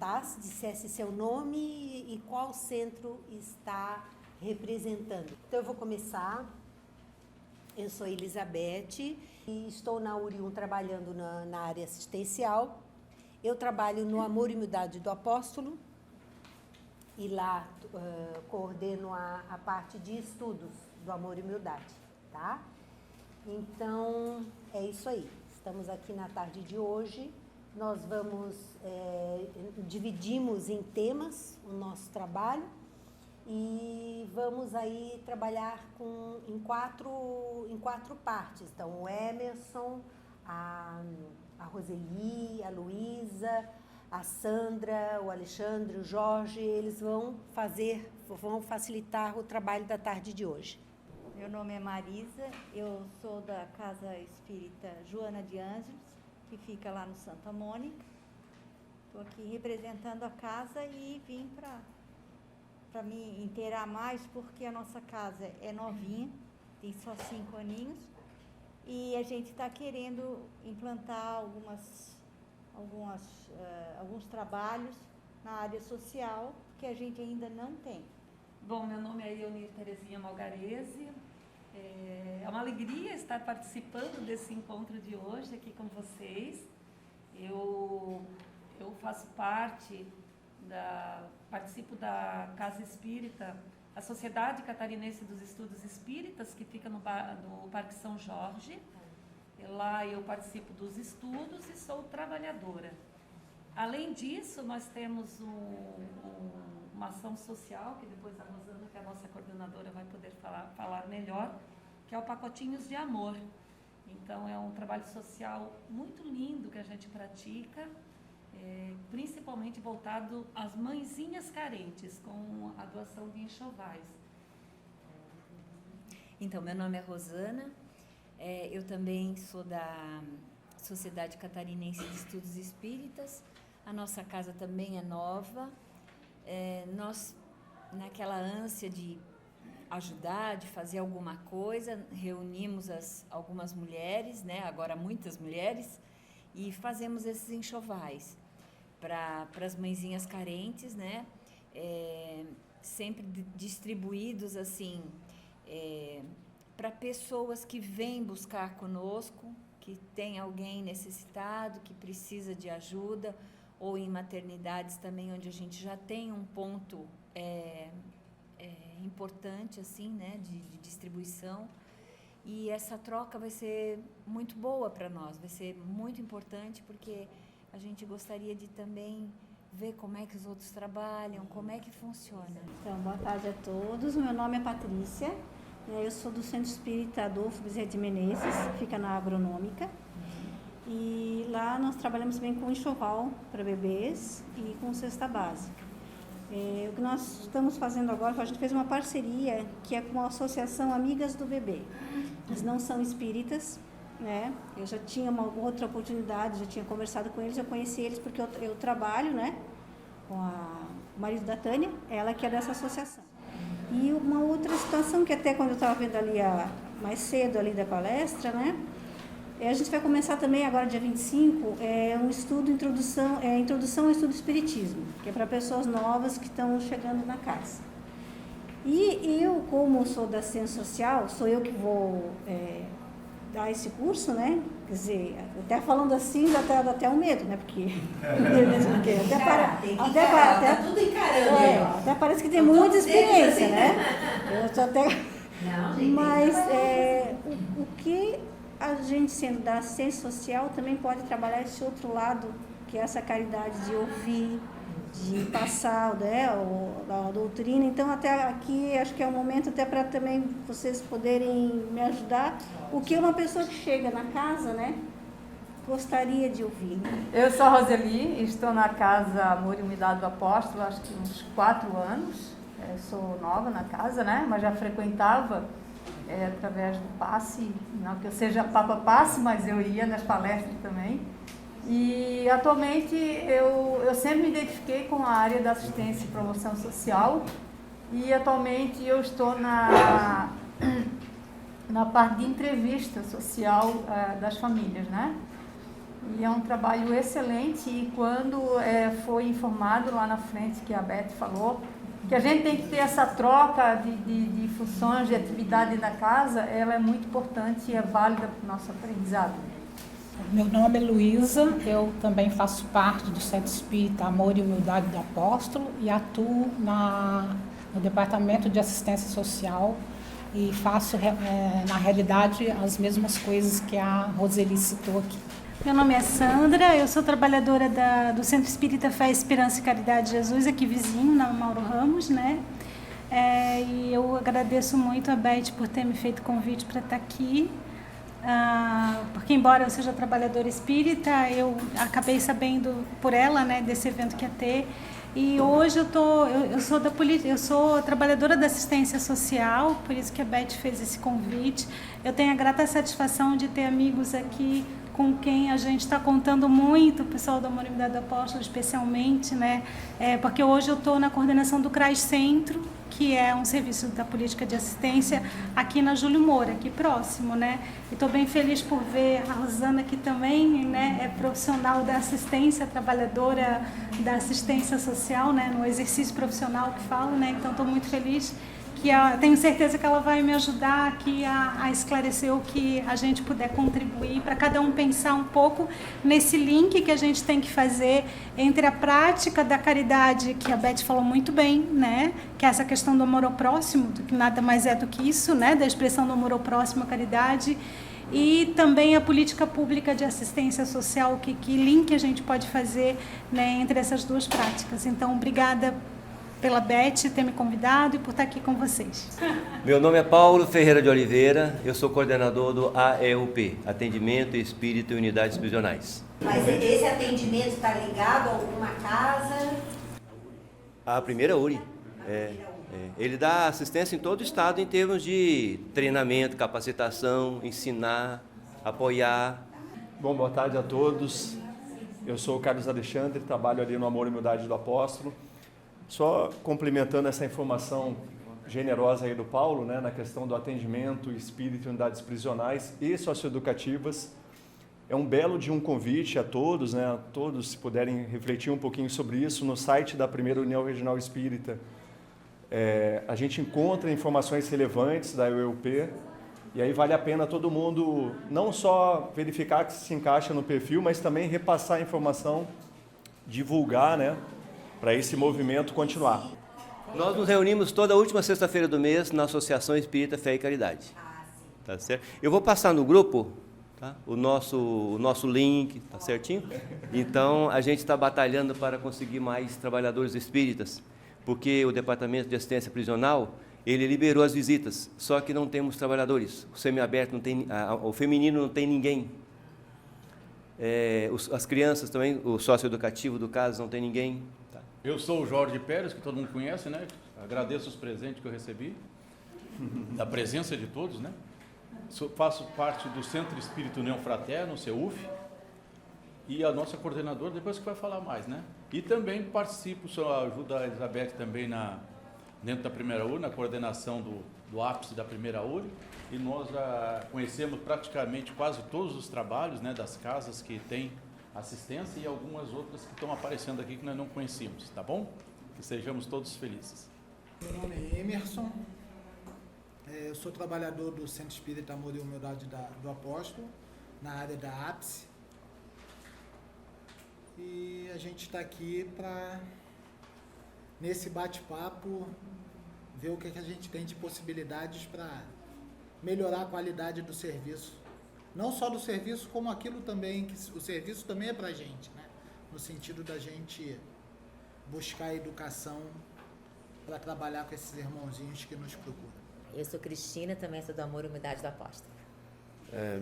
apresentasse, dissesse seu nome e qual centro está representando. Então eu vou começar. Eu sou Elizabeth e estou na Urium trabalhando na área assistencial. Eu trabalho no Amor e Humildade do Apóstolo e lá coordeno a parte de estudos do Amor e Humildade, tá? Então, é isso aí. Estamos aqui na tarde de hoje. Nós dividimos em temas o nosso trabalho e vamos aí trabalhar em quatro partes. Então, o Emerson, a Roseli, a Luísa, a Sandra, o Alexandre, o Jorge, eles vão facilitar o trabalho da tarde de hoje. Meu nome é Marisa, eu sou da Casa Espírita Joana de Ângeles, que fica lá no Santa Mônica. Estou aqui representando a casa e vim para me inteirar mais, porque a nossa casa é novinha, tem só 5 aninhos, e a gente está querendo implantar alguns trabalhos na área social que a gente ainda não tem. Bom, meu nome é Ionir Terezinha Malgarese. É uma alegria estar participando desse encontro de hoje aqui com vocês. Eu faço parte participo da Casa Espírita, a Sociedade Catarinense dos Estudos Espíritas, que fica no Parque São Jorge. Lá eu participo dos estudos e sou trabalhadora. Além disso, nós temos uma ação social, que depois a Rosana, que é a nossa coordenadora, vai poder falar melhor, que é o Pacotinhos de Amor. Então, é um trabalho social muito lindo que a gente pratica, principalmente voltado às mãezinhas carentes, com a doação de enxovais. Então, meu nome é Rosana, eu também sou da Sociedade Catarinense de Estudos Espíritas. A nossa casa também é nova. Nós, naquela ânsia de ajudar, de fazer alguma coisa, reunimos algumas mulheres, né, agora muitas mulheres, e fazemos esses enxovais para as mãezinhas carentes, né, sempre distribuídos assim, para pessoas que vêm buscar conosco, que tem alguém necessitado, que precisa de ajuda, ou em maternidades também, onde a gente já tem um ponto importante, assim, né, de distribuição. E essa troca vai ser muito boa para nós, vai ser muito importante, porque a gente gostaria de também ver como é que os outros trabalham, como é que funciona. Então, boa tarde a todos. O meu nome é Patrícia, eu sou do Centro Espírita Adolfo Bezerra de Menezes, fica na Agronômica. E lá nós trabalhamos bem com enxoval para bebês e com cesta básica. O que nós estamos fazendo agora, a gente fez uma parceria que é com a Associação Amigas do Bebê. Eles não são espíritas, né? Eu já tinha uma outra oportunidade, já tinha conversado com eles, eu conheci eles porque eu trabalho, né, com o marido da Tânia, ela que é dessa associação. E uma outra situação que até quando eu estava vendo ali mais cedo ali da palestra, né? A gente vai começar também agora dia 25, um estudo, introdução ao estudo espiritismo, que é para pessoas novas que estão chegando na casa. E eu, como sou da ciência social, sou eu que vou dar esse curso, né? Quer dizer, até falando assim, dá até um medo, né? Porque até parece que tem muita experiência, né? Eu tô até... Mas o que a gente, sendo da ciência social, também pode trabalhar esse outro lado, que é essa caridade de ouvir, de passar, né, a doutrina. Então, até aqui, acho que é um momento até para também vocês poderem me ajudar. O que uma pessoa que chega na casa, né, gostaria de ouvir. Eu sou a Roseli, estou na Casa Amor e Humildade do Apóstolo, acho que uns 4 anos. Sou nova na casa, né, mas já frequentava através do passe, não que eu seja Papa Passe, mas eu ia nas palestras também. E atualmente eu sempre me identifiquei com a área da assistência e promoção social, e atualmente eu estou na parte de entrevista social das famílias, né? E é um trabalho excelente, e quando foi informado lá na frente, que a Beth falou, que a gente tem que ter essa troca de funções, de atividade na casa, ela é muito importante e é válida para o nosso aprendizado. Meu nome é Luísa, eu também faço parte do Centro Espírita Amor e Humildade do Apóstolo e atuo no Departamento de Assistência Social e faço, na realidade, as mesmas coisas que a Roseli citou aqui. Meu nome é Sandra, eu sou trabalhadora do Centro Espírita Fé, Esperança e Caridade de Jesus, aqui vizinho, na Mauro Ramos, né? E eu agradeço muito a Beth por ter me feito convite para estar aqui. Porque embora eu seja trabalhadora espírita, eu acabei sabendo por ela, né, desse evento que ia ter. E hoje eu sou trabalhadora da assistência social, por isso que a Beth fez esse convite. Eu tenho a grata satisfação de ter amigos aqui com quem a gente está contando muito, o pessoal da Amor e Humildade do Apóstolo especialmente, né? Porque hoje eu estou na coordenação do CRAS Centro, que é um serviço da política de assistência aqui na Júlio Moura, aqui próximo, né? E estou bem feliz por ver a Rosana aqui também, né? É profissional da assistência, trabalhadora da assistência social, né? No exercício profissional que falo, né? Então estou muito feliz. Tenho certeza que ela vai me ajudar aqui a esclarecer o que a gente puder contribuir, para cada um pensar um pouco nesse link que a gente tem que fazer entre a prática da caridade, que a Beth falou muito bem, né? Que é essa questão do amor ao próximo, que nada mais é do que isso, né? Da expressão do amor ao próximo, a caridade, e também a política pública de assistência social, que link a gente pode fazer, né, entre essas duas práticas. Então, obrigada pela Beth ter me convidado e por estar aqui com vocês. Meu nome é Paulo Ferreira de Oliveira, eu sou coordenador do AEUP, Atendimento Espírita e Unidades Prisionais. Mas esse atendimento está ligado a alguma casa? A primeira URI. Ele dá assistência em todo o estado em termos de treinamento, capacitação, ensinar, apoiar. Bom, boa tarde a todos. Eu sou o Carlos Alexandre, trabalho ali no Amor e Humildade do Apóstolo. Só complementando essa informação generosa aí do Paulo, né, na questão do atendimento espírita em unidades prisionais e socioeducativas, é um belo de um convite a todos, né, todos se puderem refletir um pouquinho sobre isso, no site da Primeira União Regional Espírita, a gente encontra informações relevantes da UEUP, e aí vale a pena todo mundo não só verificar que se encaixa no perfil, mas também repassar a informação, divulgar, né, para esse movimento continuar. Nós nos reunimos toda a última sexta-feira do mês na Associação Espírita Fé e Caridade. Tá certo? Eu vou passar no grupo, tá, o nosso link, tá certinho? Então, a gente está batalhando para conseguir mais trabalhadores espíritas, porque o Departamento de Assistência Prisional, ele liberou as visitas, só que não temos trabalhadores. O semiaberto não tem, o feminino não tem ninguém. As crianças também, o socioeducativo do caso não tem ninguém. Eu sou o Jorge Pérez, que todo mundo conhece, né? Agradeço os presentes que eu recebi, da presença de todos, né? Faço parte do Centro Espírita União Fraterna, o CEUF, e a nossa coordenadora, depois que vai falar mais, né? E também participo, ajuda a Elizabeth também dentro da Primeira URI, na coordenação do ápice da Primeira URI, e nós conhecemos praticamente quase todos os trabalhos, né, das casas que tem assistência e algumas outras que estão aparecendo aqui que nós não conhecíamos, tá bom? Que sejamos todos felizes. Meu nome é Emerson, eu sou trabalhador do Centro Espírita Amor e Humildade do Apóstolo, na área da ápice, e a gente está aqui para, nesse bate-papo, ver o que a gente tem de possibilidades para melhorar a qualidade do serviço. Não só do serviço, como aquilo também, que o serviço também é para a gente, né? No sentido da gente buscar a educação para trabalhar com esses irmãozinhos que nos procuram. Eu sou Cristina, também sou do Amor e Humildade do Apóstolo.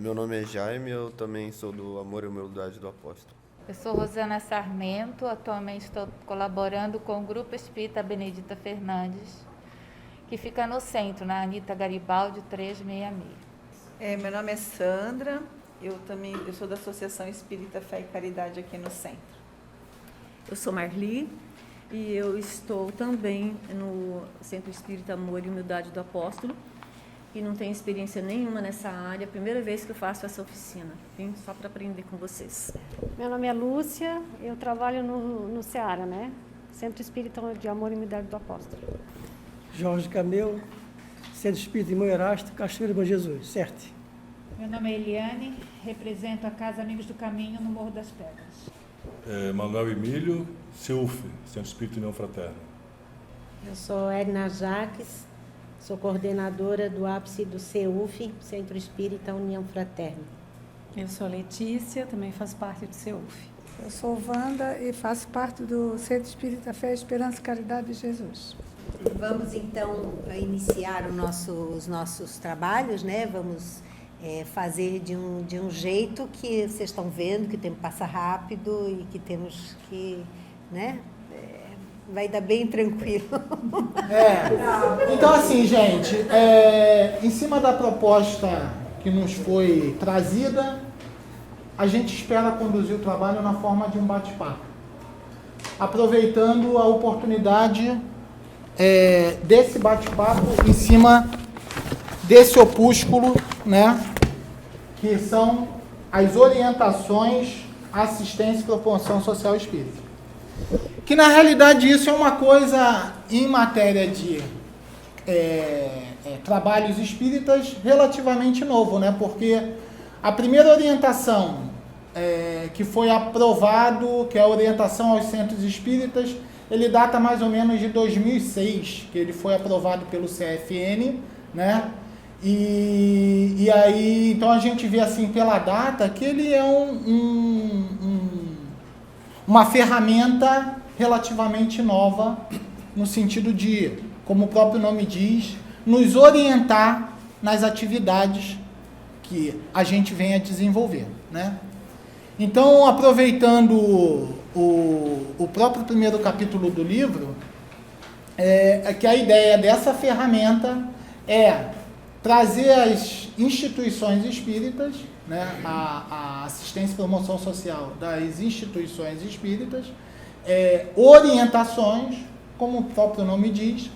Meu nome é Jaime, eu também sou do Amor e Humildade do Apóstolo. Eu sou Rosana Sarmento, atualmente estou colaborando com o Grupo Espírita Benedita Fernandes, que fica no centro, na Anita Garibaldi 366. Meu nome é Sandra, eu sou da Associação Espírita Fé e Caridade aqui no centro. Eu sou Marli e eu estou também no Centro Espírita Amor e Humildade do Apóstolo. e não tenho experiência nenhuma nessa área. Primeira vez que eu faço essa oficina. Vim só para aprender com vocês. Meu nome é Lúcia, eu trabalho no Ceará, né? Centro Espírita de Amor e Unidade do Apóstolo. Jorge Cameu, Centro Espírita Irmão Erasto, Cachoeira Bom Jesus, certo? Meu nome é Eliane, represento a Casa Amigos do Caminho no Morro das Pedras. Manuel Emílio, CEUF, Centro Espírita União Fraterna. Eu sou Edna Jaques, sou coordenadora do ápice do CEUF, Centro Espírita União Fraterna. Eu sou Letícia, também faço parte do CEUF. Eu sou Wanda e faço parte do Centro Espírita Fé, Esperança e Caridade de Jesus. Vamos então iniciar os nossos trabalhos, né? Vamos fazer de um jeito que vocês estão vendo que o tempo passa rápido e que temos que, né? Vai dar bem tranquilo. Então, assim, gente, em cima da proposta que nos foi trazida, a gente espera conduzir o trabalho na forma de um bate-papo, aproveitando a oportunidade desse bate-papo em cima desse opúsculo, né, que são as orientações à assistência e promoção social espírita. Que na realidade isso é uma coisa em matéria de trabalhos espíritas relativamente novo, né? Porque a primeira orientação que foi aprovado, que é a orientação aos centros espíritas, ele data mais ou menos de 2006, que ele foi aprovado pelo CFN, né? E aí, então a gente vê assim pela data que ele é uma ferramenta relativamente nova, no sentido de, como o próprio nome diz, nos orientar nas atividades que a gente vem a desenvolver, né? Então, aproveitando o próprio primeiro capítulo do livro, que a ideia dessa ferramenta é trazer as instituições espíritas, né, a assistência e promoção social das instituições espíritas, orientações, como o próprio nome diz,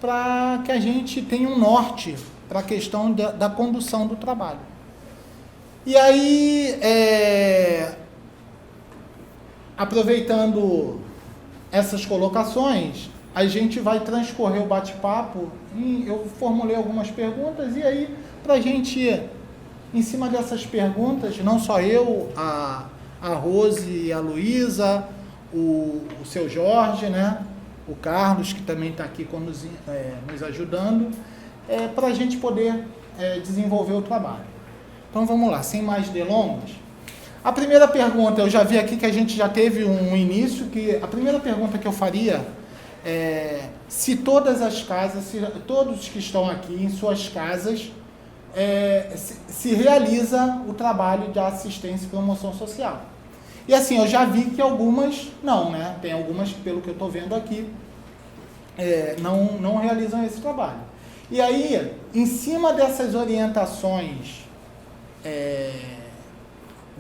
para que a gente tenha um norte para a questão da condução do trabalho. E aí, aproveitando essas colocações, a gente vai transcorrer o bate-papo. Eu formulei algumas perguntas e aí, para a gente, em cima dessas perguntas, não só eu, a Rose e a Luísa, o seu Jorge, né? O Carlos, que também está aqui nos ajudando, para a gente poder desenvolver o trabalho. Então vamos lá, sem mais delongas. A primeira pergunta, eu já vi aqui que a gente já teve um início, que a primeira pergunta que eu faria se todas as casas, se todos que estão aqui em suas casas, se realiza o trabalho de assistência e promoção social. E assim, eu já vi que algumas não, né? Tem algumas, pelo que eu estou vendo aqui, não realizam esse trabalho. E aí, em cima dessas orientações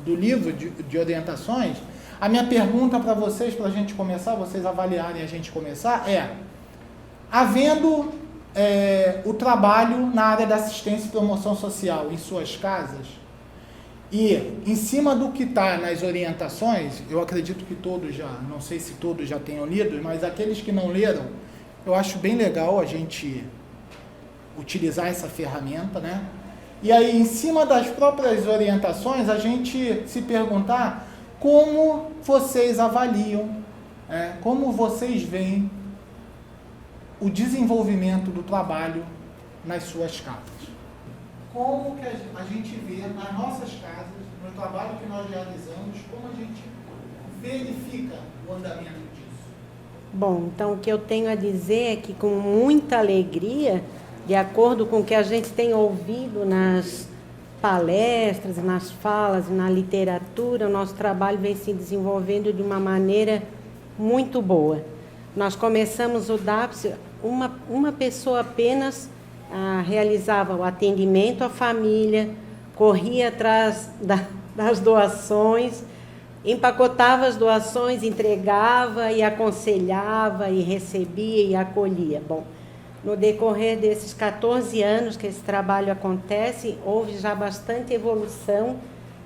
do livro de orientações, a minha pergunta para vocês, para a gente começar, vocês avaliarem a gente começar, havendo o trabalho na área da assistência e promoção social em suas casas, e em cima do que está nas orientações, eu acredito que todos já, não sei se todos já tenham lido, mas aqueles que não leram, eu acho bem legal a gente utilizar essa ferramenta, né? E aí, em cima das próprias orientações, a gente se perguntar como vocês avaliam, como vocês veem o desenvolvimento do trabalho nas suas casas. Como que a gente vê nas nossas casas, no trabalho que nós realizamos, como a gente verifica o andamento disso? Bom, então o que eu tenho a dizer é que com muita alegria, de acordo com o que a gente tem ouvido nas palestras, nas falas, na literatura, o nosso trabalho vem se desenvolvendo de uma maneira muito boa. Nós começamos o DAPS, uma pessoa apenas realizava o atendimento à família, corria atrás das doações, empacotava as doações, entregava e aconselhava e recebia e acolhia. Bom, no decorrer desses 14 anos que esse trabalho acontece, houve já bastante evolução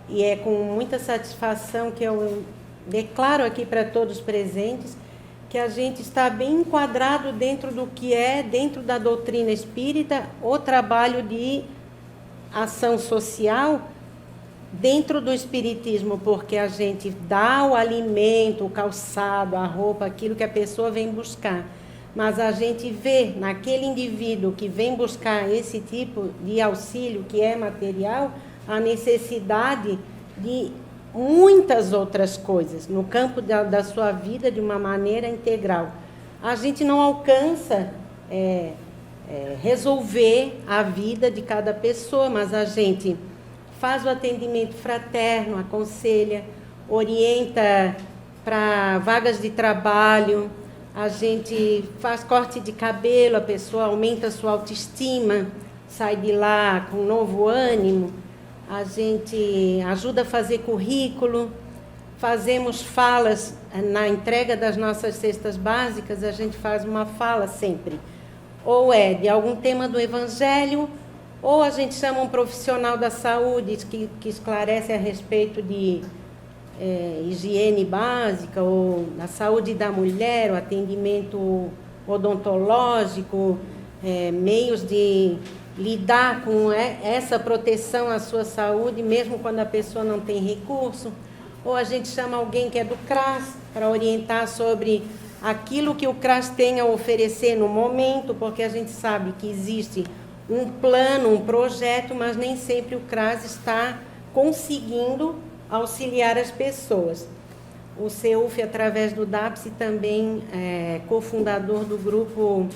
e é com muita satisfação que eu declaro aqui para todos os presentes que a gente está bem enquadrado dentro do que é, dentro da doutrina espírita, o trabalho de ação social dentro do espiritismo, porque a gente dá o alimento, o calçado, a roupa, aquilo que a pessoa vem buscar. Mas a gente vê naquele indivíduo que vem buscar esse tipo de auxílio, que é material, a necessidade de muitas outras coisas no campo da sua vida de uma maneira integral. A gente não alcança resolver a vida de cada pessoa, mas a gente faz o atendimento fraterno, aconselha, orienta para vagas de trabalho, a gente faz corte de cabelo, a pessoa aumenta a sua autoestima, sai de lá com um novo ânimo, a gente ajuda a fazer currículo, fazemos falas na entrega das nossas cestas básicas, a gente faz uma fala sempre, ou é de algum tema do Evangelho, ou a gente chama um profissional da saúde que esclarece a respeito de higiene básica, ou da saúde da mulher, o atendimento odontológico, meios de lidar com essa proteção à sua saúde, mesmo quando a pessoa não tem recurso. Ou a gente chama alguém que é do CRAS para orientar sobre aquilo que o CRAS tem a oferecer no momento, porque a gente sabe que existe um plano, um projeto, mas nem sempre o CRAS está conseguindo auxiliar as pessoas. O CEUF, através do DAPS, também é cofundador do grupo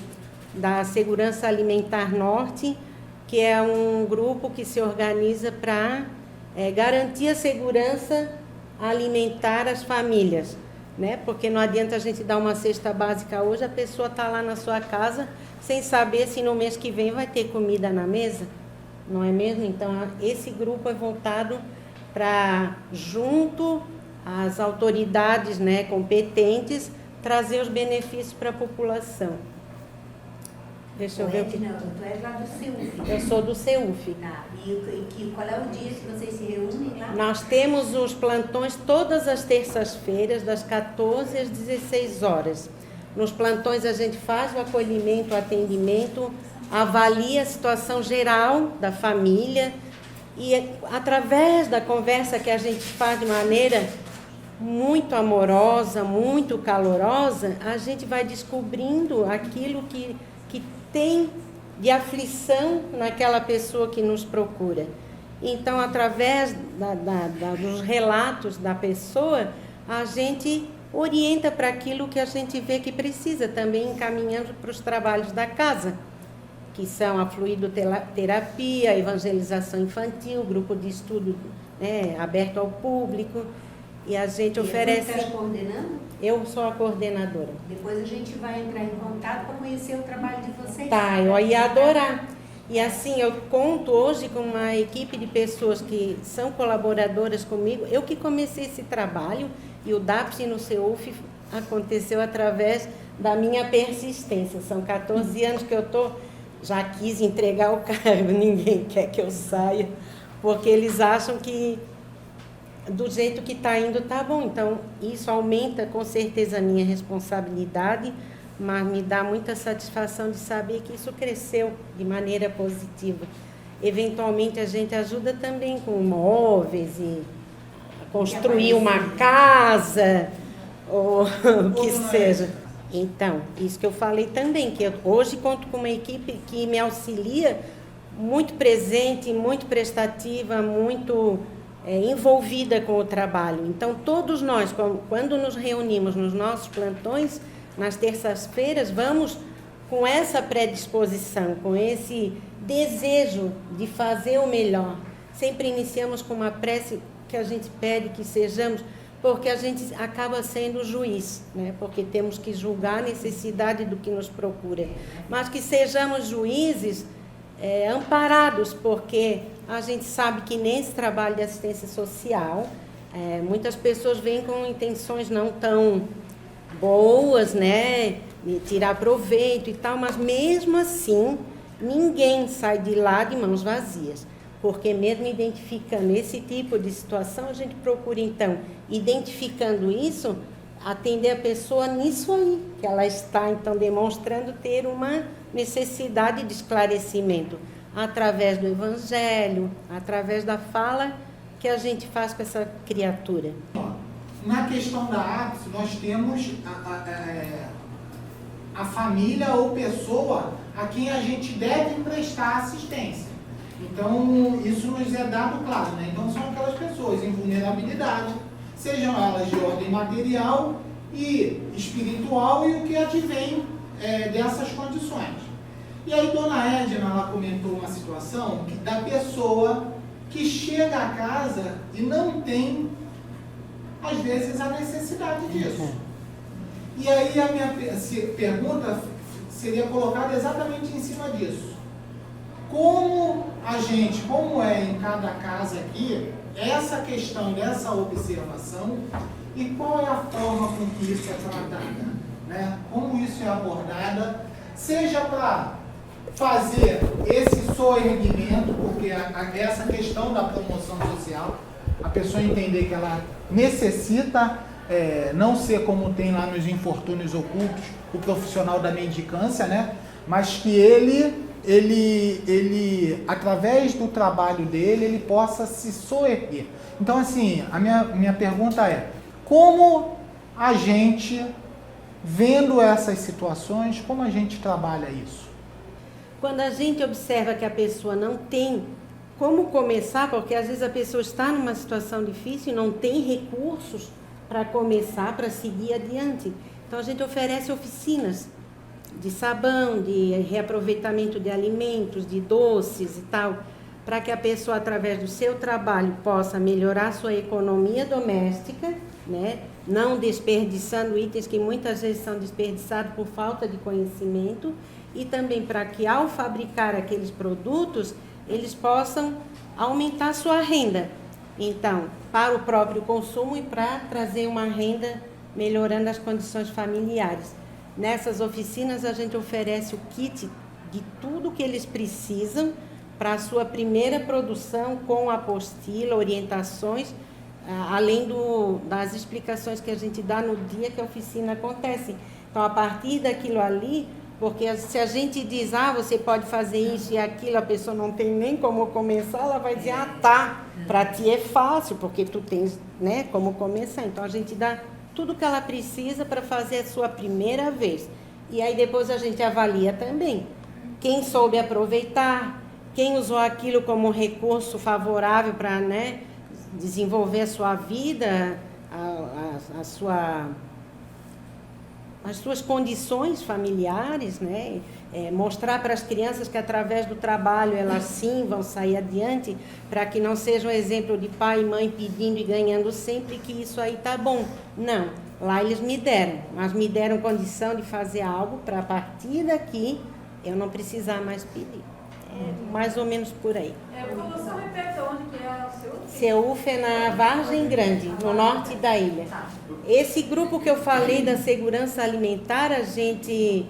da Segurança Alimentar Norte, que é um grupo que se organiza para garantir a segurança alimentar às famílias, né? Porque não adianta a gente dar uma cesta básica hoje, a pessoa está lá na sua casa sem saber se no mês que vem vai ter comida na mesa, não é mesmo? Então, esse grupo é voltado para, junto às autoridades, né, competentes, trazer os benefícios para a população. Deixa eu ver o que... Não, tu és lá do CEUF. Eu sou do CEUF. Ah, e qual é o dia que vocês se reúnem lá? Nós temos os plantões todas as terças-feiras, das 14 às 16 horas. Nos plantões a gente faz o acolhimento, o atendimento, avalia a situação geral da família e, através da conversa que a gente faz de maneira muito amorosa, muito calorosa, a gente vai descobrindo aquilo que tem de aflição naquela pessoa que nos procura. Então, através dos relatos da pessoa, a gente orienta para aquilo que a gente vê que precisa, também encaminhando para os trabalhos da casa, que são a fluidoterapia, a evangelização infantil, grupo de estudo aberto ao público, e a gente oferece... Você está coordenando? Eu sou a coordenadora. Depois a gente vai entrar em contato para conhecer o trabalho de vocês. Tá, eu ia adorar. E assim, eu conto hoje com uma equipe de pessoas que são colaboradoras comigo. Eu que comecei esse trabalho, e o DAPS no CEUF aconteceu através da minha persistência. São 14 anos que eu estou, já quis entregar o cargo, ninguém quer que eu saia, porque eles acham que do jeito que está indo está bom. Então, isso aumenta com certeza a minha responsabilidade, mas me dá muita satisfação de saber que isso cresceu de maneira positiva. Eventualmente, a gente ajuda também com móveis e construir uma casa, ou o que seja. Então, isso que eu falei também, que eu hoje conto com uma equipe que me auxilia, muito presente, muito prestativa, muito envolvida com o trabalho. Então, todos nós, quando nos reunimos nos nossos plantões, nas terças-feiras, vamos com essa predisposição, com esse desejo de fazer o melhor. Sempre iniciamos com uma prece que a gente pede que sejamos, porque a gente acaba sendo juiz, né? Porque temos que julgar a necessidade do que nos procura. Mas que sejamos juízes amparados, porque a gente sabe que nesse trabalho de assistência social, muitas pessoas vêm com intenções não tão boas, né? tirar proveito e tal, mas mesmo assim, ninguém sai de lá de mãos vazias. Porque mesmo identificando esse tipo de situação, a gente procura, então, identificando isso, atender a pessoa nisso aí, que ela está, então, demonstrando ter uma necessidade de esclarecimento, através do Evangelho, através da fala que a gente faz com essa criatura. Na questão da ápice, nós temos a família ou pessoa a quem a gente deve prestar assistência. Então, isso nos é dado claro, né? Então, são aquelas pessoas em vulnerabilidade, sejam elas de ordem material e espiritual, e o que advém dessas condições. E aí, Dona Edna, ela comentou uma situação da pessoa que chega a casa e não tem, às vezes, a necessidade disso. E aí, a minha pergunta seria colocada exatamente em cima disso. Como é em cada casa aqui, essa questão dessa observação e qual é a forma com que isso é tratada, né? Como isso é abordada, seja para fazer esse soerguimento, porque essa questão da promoção social, a pessoa entender que ela necessita não ser como tem lá nos infortúnios ocultos, o profissional da mendicância, né? Mas que ele através do trabalho dele, ele possa se soerguer. Então, assim, a minha pergunta é, como a gente, vendo essas situações, como a gente trabalha isso? Quando a gente observa que a pessoa não tem como começar, porque às vezes a pessoa está numa situação difícil e não tem recursos para começar, para seguir adiante. Então, a gente oferece oficinas de sabão, de reaproveitamento de alimentos, de doces e tal, para que a pessoa, através do seu trabalho, possa melhorar sua economia doméstica, né? Não desperdiçando itens que muitas vezes são desperdiçados por falta de conhecimento, e também para que, ao fabricar aqueles produtos, eles possam aumentar sua renda. Então, para o próprio consumo e para trazer uma renda melhorando as condições familiares. Nessas oficinas, a gente oferece o kit de tudo que eles precisam para a sua primeira produção, com apostila, orientações, além das explicações que a gente dá no dia que a oficina acontece. Então, a partir daquilo ali, porque se a gente diz, você pode fazer isso e aquilo, a pessoa não tem nem como começar, ela vai dizer, tá, para ti é fácil, porque tu tens, né, como começar. Então, a gente dá tudo que ela precisa para fazer a sua primeira vez. E aí depois a gente avalia também quem soube aproveitar, quem usou aquilo como recurso favorável para, né, desenvolver a sua vida, as suas condições familiares, né? Mostrar para as crianças que através do trabalho elas sim vão sair adiante, para que não seja um exemplo de pai e mãe pedindo e ganhando sempre, que isso aí tá bom. Não, lá eles me deram, mas me deram condição de fazer algo para, a partir daqui, eu não precisar mais pedir. Mais ou menos por aí. Só repete onde que é o seu? Ceúfe é na Vargem Grande, no norte da ilha. Esse grupo que eu falei da segurança alimentar, a gente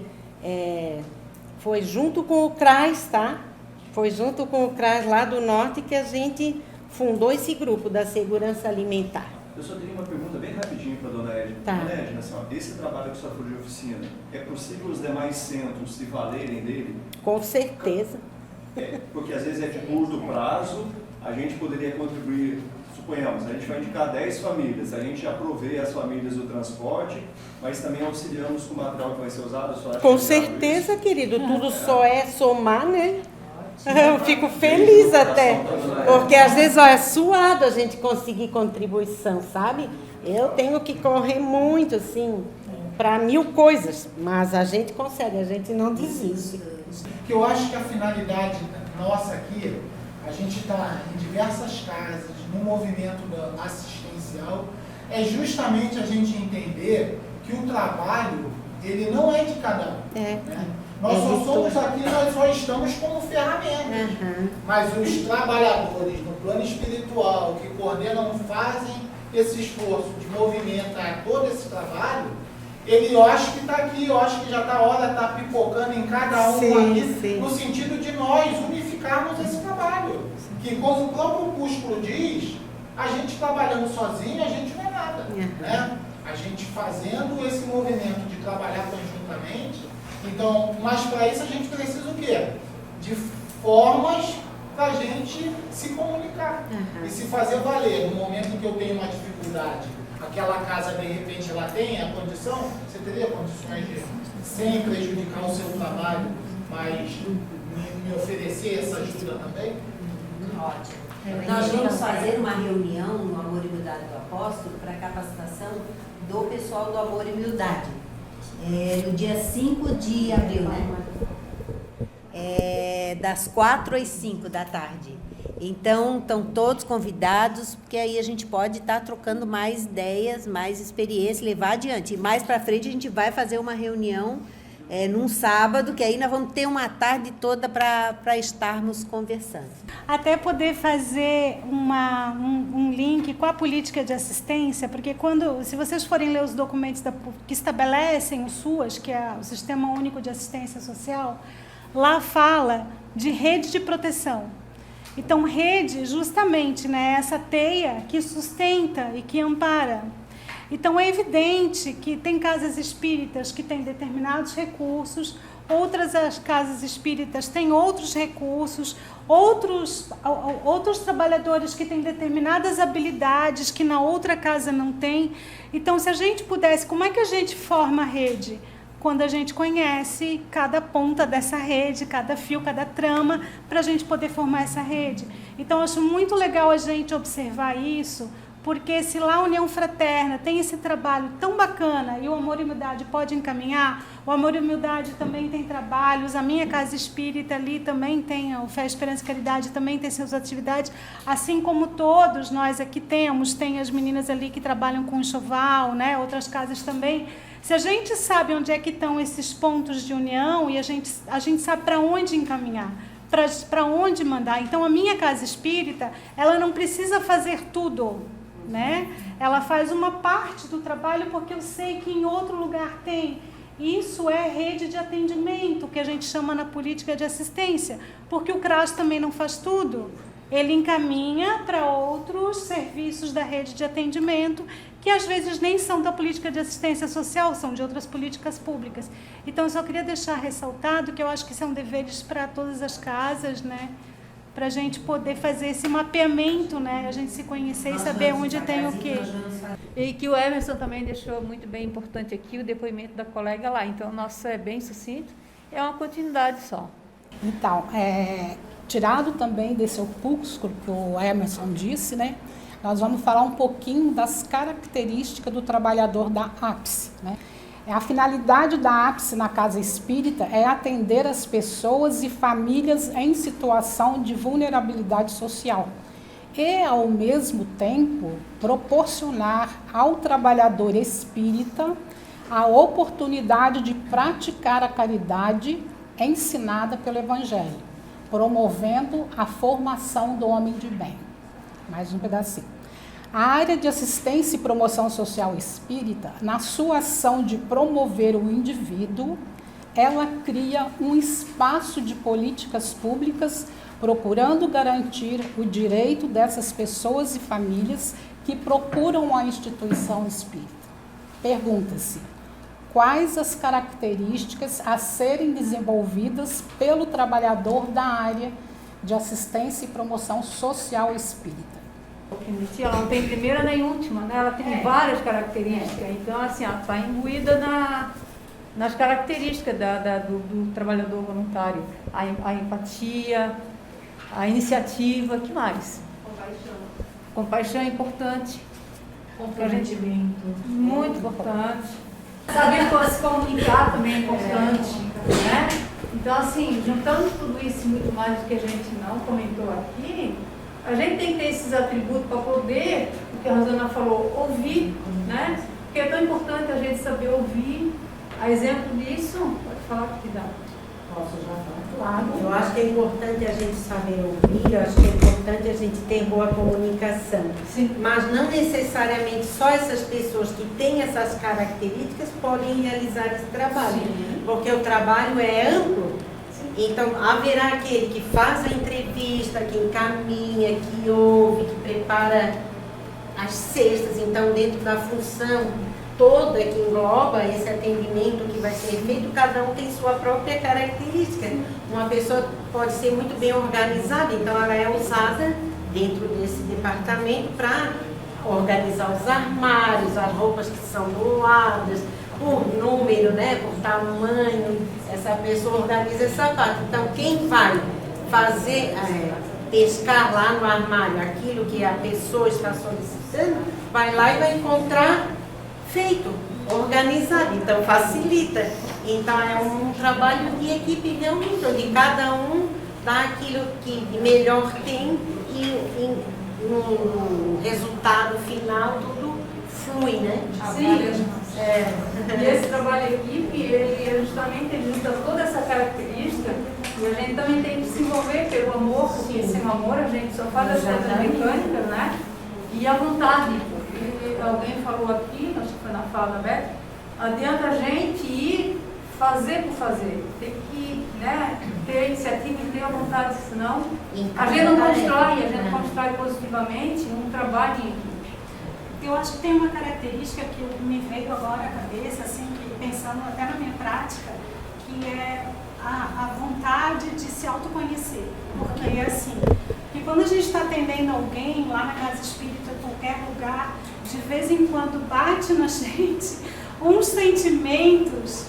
foi junto com o CRAS, tá? Foi junto com o CRAS lá do norte que a gente fundou esse grupo da segurança alimentar. Eu só tenho uma pergunta bem rapidinho para a Dona Edna. Tá. Dona Edna, assim, esse trabalho que a senhora falou de oficina, é possível os demais centros se valerem dele? Com certeza. Porque às vezes é de curto prazo, a gente poderia contribuir, suponhamos, a gente vai indicar 10 famílias, a gente já provê as famílias do transporte, mas também auxiliamos com o material que vai ser usado. Com certeza, querido, tudo só é somar, né? Eu fico feliz até, porque às vezes é suado a gente conseguir contribuição, sabe? Eu tenho que correr muito, assim, para 1000 coisas, mas a gente consegue, a gente não desiste. Que eu acho que a finalidade nossa aqui, a gente está em diversas casas, no movimento assistencial, é justamente a gente entender que o trabalho, ele não é de cada um. Né? Nós só somos aqui, nós só estamos como ferramentas. Mas os trabalhadores no plano espiritual, que coordenam, fazem esse esforço de movimentar todo esse trabalho, eu acho que está aqui, eu acho que já está a hora, está pipocando em cada um aqui, no sentido de nós unificarmos esse trabalho. Que, como o próprio Opúsculo diz, a gente trabalhando sozinho, a gente não é nada. Né? A gente fazendo esse movimento de trabalhar conjuntamente. Então, mas para isso a gente precisa o quê? De formas para a gente se comunicar e se fazer valer. No momento em que eu tenho uma dificuldade, aquela casa de repente ela tem a condição, você teria condições de, sem prejudicar o seu trabalho, mas me oferecer essa ajuda também? Ótimo. Nós vamos fazer uma reunião no Amor e Humildade do Apóstolo para capacitação do pessoal do Amor e Humildade. No dia 5 de abril, né? Das 4 às 5 da tarde. Então, estão todos convidados, porque aí a gente pode estar trocando mais ideias, mais experiência, levar adiante. E mais para frente a gente vai fazer uma reunião num sábado, que aí nós vamos ter uma tarde toda para estarmos conversando. Até poder fazer um link com a política de assistência, porque se vocês forem ler os documentos que estabelecem o SUAS, que é o Sistema Único de Assistência Social, lá fala de rede de proteção. Então, rede, justamente, né, essa teia que sustenta e que ampara. Então, é evidente que tem casas espíritas que têm determinados recursos, outras as casas espíritas têm outros recursos, outros trabalhadores que têm determinadas habilidades que na outra casa não tem. Então, se a gente pudesse, como é que a gente forma a rede? Quando a gente conhece cada ponta dessa rede, cada fio, cada trama, para a gente poder formar essa rede. Então, eu acho muito legal a gente observar isso, porque se lá a União Fraterna tem esse trabalho tão bacana e o Amor e Humildade pode encaminhar, o Amor e Humildade também tem trabalhos, a minha casa espírita ali também tem, o Fé, Esperança e Caridade também tem suas atividades, assim como todos nós aqui temos, tem as meninas ali que trabalham com enxoval, né, outras casas também. Se a gente sabe onde é que estão esses pontos de união e a gente sabe para onde encaminhar, para onde mandar. Então, a minha casa espírita, ela não precisa fazer tudo, né? Ela faz uma parte do trabalho porque eu sei que em outro lugar tem. Isso é rede de atendimento, que a gente chama na política de assistência, porque o CRAS também não faz tudo. Ele encaminha para outros serviços da rede de atendimento, que às vezes nem são da política de assistência social, são de outras políticas públicas. Então, eu só queria deixar ressaltado que eu acho que são deveres para todas as casas, né? Para a gente poder fazer esse mapeamento, né? A gente se conhecer e saber onde tem o quê. E que o Emerson também deixou muito bem importante aqui, o depoimento da colega lá. Então, o nosso é bem sucinto, é uma continuidade só. Então, tirado também desse opúsculo que o Emerson disse, né? Nós vamos falar um pouquinho das características do trabalhador da ápice, né? A finalidade da ápice na casa espírita é atender as pessoas e famílias em situação de vulnerabilidade social e, ao mesmo tempo, proporcionar ao trabalhador espírita a oportunidade de praticar a caridade ensinada pelo Evangelho, promovendo a formação do homem de bem. Mais um pedacinho. A área de assistência e promoção social espírita, na sua ação de promover o indivíduo, ela cria um espaço de políticas públicas procurando garantir o direito dessas pessoas e famílias que procuram a instituição espírita. Pergunta-se: quais as características a serem desenvolvidas pelo trabalhador da área de assistência e promoção social espírita? Ela não tem primeira nem última, né? Ela tem várias características. Então, assim, ela está imbuída nas características do trabalhador voluntário. A empatia, a iniciativa, o que mais? Compaixão é importante. Comprometimento. Muito importante. Saber se comunicar também é importante, né? Então, assim, juntando tudo isso muito mais do que a gente não comentou aqui, a gente tem que ter esses atributos para poder, o que a Rosana falou, ouvir, né? Porque é tão importante a gente saber ouvir. A exemplo disso, pode falar que dá. Posso já falar? Claro. Eu acho que é importante a gente saber ouvir, eu acho que é importante a gente ter boa comunicação. Sim. Mas não necessariamente só essas pessoas que têm essas características podem realizar esse trabalho. Sim. Porque o trabalho é amplo. Então, haverá aquele que faz a entrevista, que encaminha, que ouve, que prepara as cestas. Então, dentro da função toda que engloba esse atendimento que vai ser feito, cada um tem sua própria característica. Uma pessoa pode ser muito bem organizada, então ela é usada dentro desse departamento para organizar os armários, as roupas que são doadas, por número, né, por tamanho, essa pessoa organiza essa parte. Então, quem vai fazer, pescar lá no armário aquilo que a pessoa está solicitando, vai lá e vai encontrar feito, organizado, então facilita. Então é um trabalho de equipe realmente, onde cada um dá aquilo que melhor tem e no resultado final tudo flui, né? Sim. E esse trabalho em equipe, ele justamente junta toda essa característica e a gente também tem que se envolver pelo amor, porque sem o amor a gente só faz as coisas mecânicas, né? E a vontade, porque alguém falou aqui, acho que foi na fala da Beth, adianta a gente ir fazer por fazer, tem que, né, ter a iniciativa e ter a vontade, senão a gente não constrói positivamente um trabalho em equipe. Eu acho que tem uma característica que me veio agora à cabeça, assim, que pensando até na minha prática, que é a vontade de se autoconhecer. Porque, assim, que quando a gente está atendendo alguém lá na casa espírita, em qualquer lugar, de vez em quando bate na gente uns sentimentos,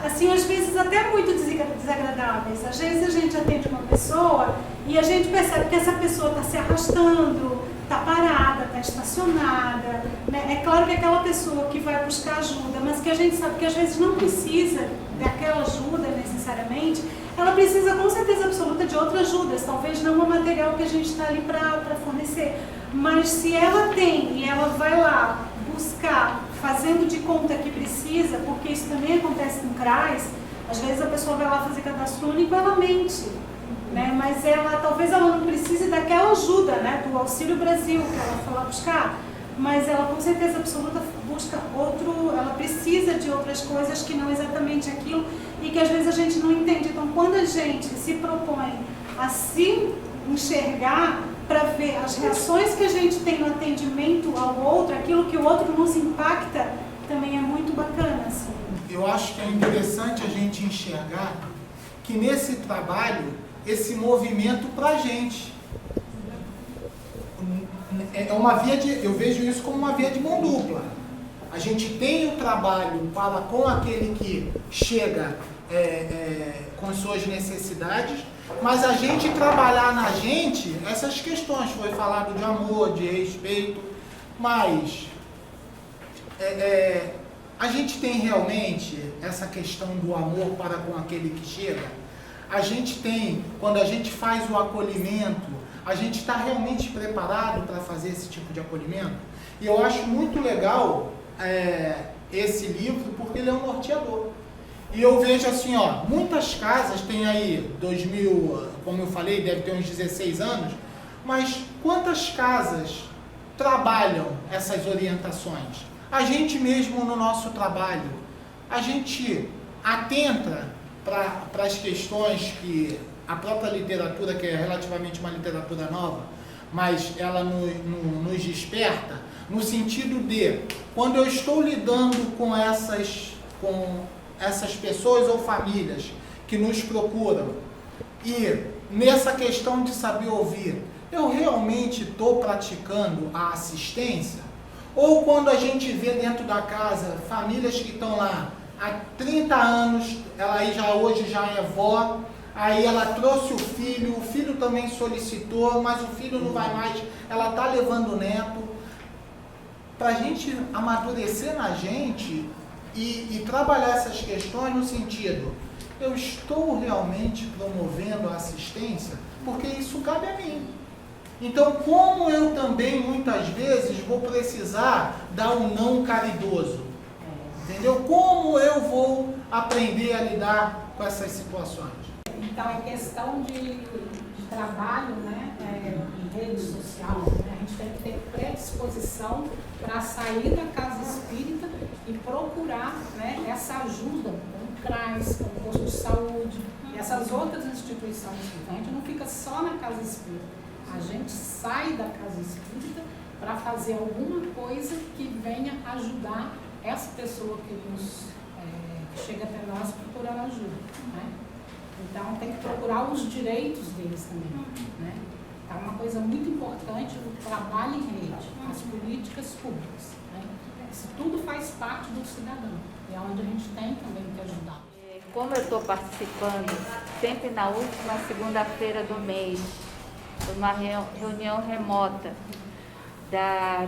assim, às vezes até muito desagradáveis. Às vezes a gente atende uma pessoa e a gente percebe que essa pessoa está se arrastando, está parada, está estacionada, né? É claro que aquela pessoa que vai buscar ajuda, mas que a gente sabe que às vezes não precisa daquela ajuda necessariamente, ela precisa com certeza absoluta de outras ajudas, talvez não o material que a gente está ali para fornecer, mas se ela tem e ela vai lá buscar, fazendo de conta que precisa, porque isso também acontece no CRAS, às vezes a pessoa vai lá fazer cadastro único, ela mente. Né? Mas talvez ela não precise daquela ajuda, né? Do Auxílio Brasil que ela foi lá buscar, mas ela com certeza absoluta busca ela precisa de outras coisas que não exatamente aquilo e que às vezes a gente não entende. Então, quando a gente se propõe a se enxergar para ver as reações que a gente tem no atendimento ao outro, aquilo que o outro nos impacta, também é muito bacana. Assim. Eu acho que é interessante a gente enxergar que nesse trabalho esse movimento para a gente. Eu vejo isso como uma via de mão dupla. A gente tem o trabalho com aquele que chega com suas necessidades, mas a gente trabalhar na gente essas questões, foi falado de amor, de respeito, mas a gente tem realmente essa questão do amor para com aquele que chega. A gente tem, quando a gente faz o acolhimento, a gente está realmente preparado para fazer esse tipo de acolhimento? E eu acho muito legal esse livro, porque ele é um norteador. E eu vejo assim, muitas casas têm aí 2000, como eu falei, deve ter uns 16 anos, mas quantas casas trabalham essas orientações? A gente mesmo no nosso trabalho, a gente atenta para as questões que a própria literatura, que é relativamente uma literatura nova, mas ela nos desperta, no sentido de, quando eu estou lidando com essas pessoas ou famílias que nos procuram, e nessa questão de saber ouvir, eu realmente estou praticando a assistência? Ou quando a gente vê dentro da casa famílias que estão lá há 30 anos, ela aí hoje já é vó, aí ela trouxe o filho também solicitou, mas o filho não vai mais, ela está levando o neto. Para a gente amadurecer na gente e trabalhar essas questões no sentido, eu estou realmente promovendo a assistência, porque isso cabe a mim. Então, como eu também muitas vezes vou precisar dar um não caridoso? Entendeu? Como eu vou aprender a lidar com essas situações? Então, é questão de trabalho, né, em rede social, né? A gente tem que ter predisposição para sair da casa espírita e procurar, né, essa ajuda, como o CRAS, como o posto de saúde, e essas outras instituições. Então, a gente não fica só na casa espírita, a gente sai da casa espírita para fazer alguma coisa que venha ajudar essa pessoa que chega até nós procurando ajuda, né? Então, tem que procurar os direitos deles também, né? É uma coisa muito importante o trabalho em rede, as políticas públicas, né? Isso tudo faz parte do cidadão, e é onde a gente tem também que ajudar. Como eu estou participando sempre na última segunda-feira do mês, de uma reunião remota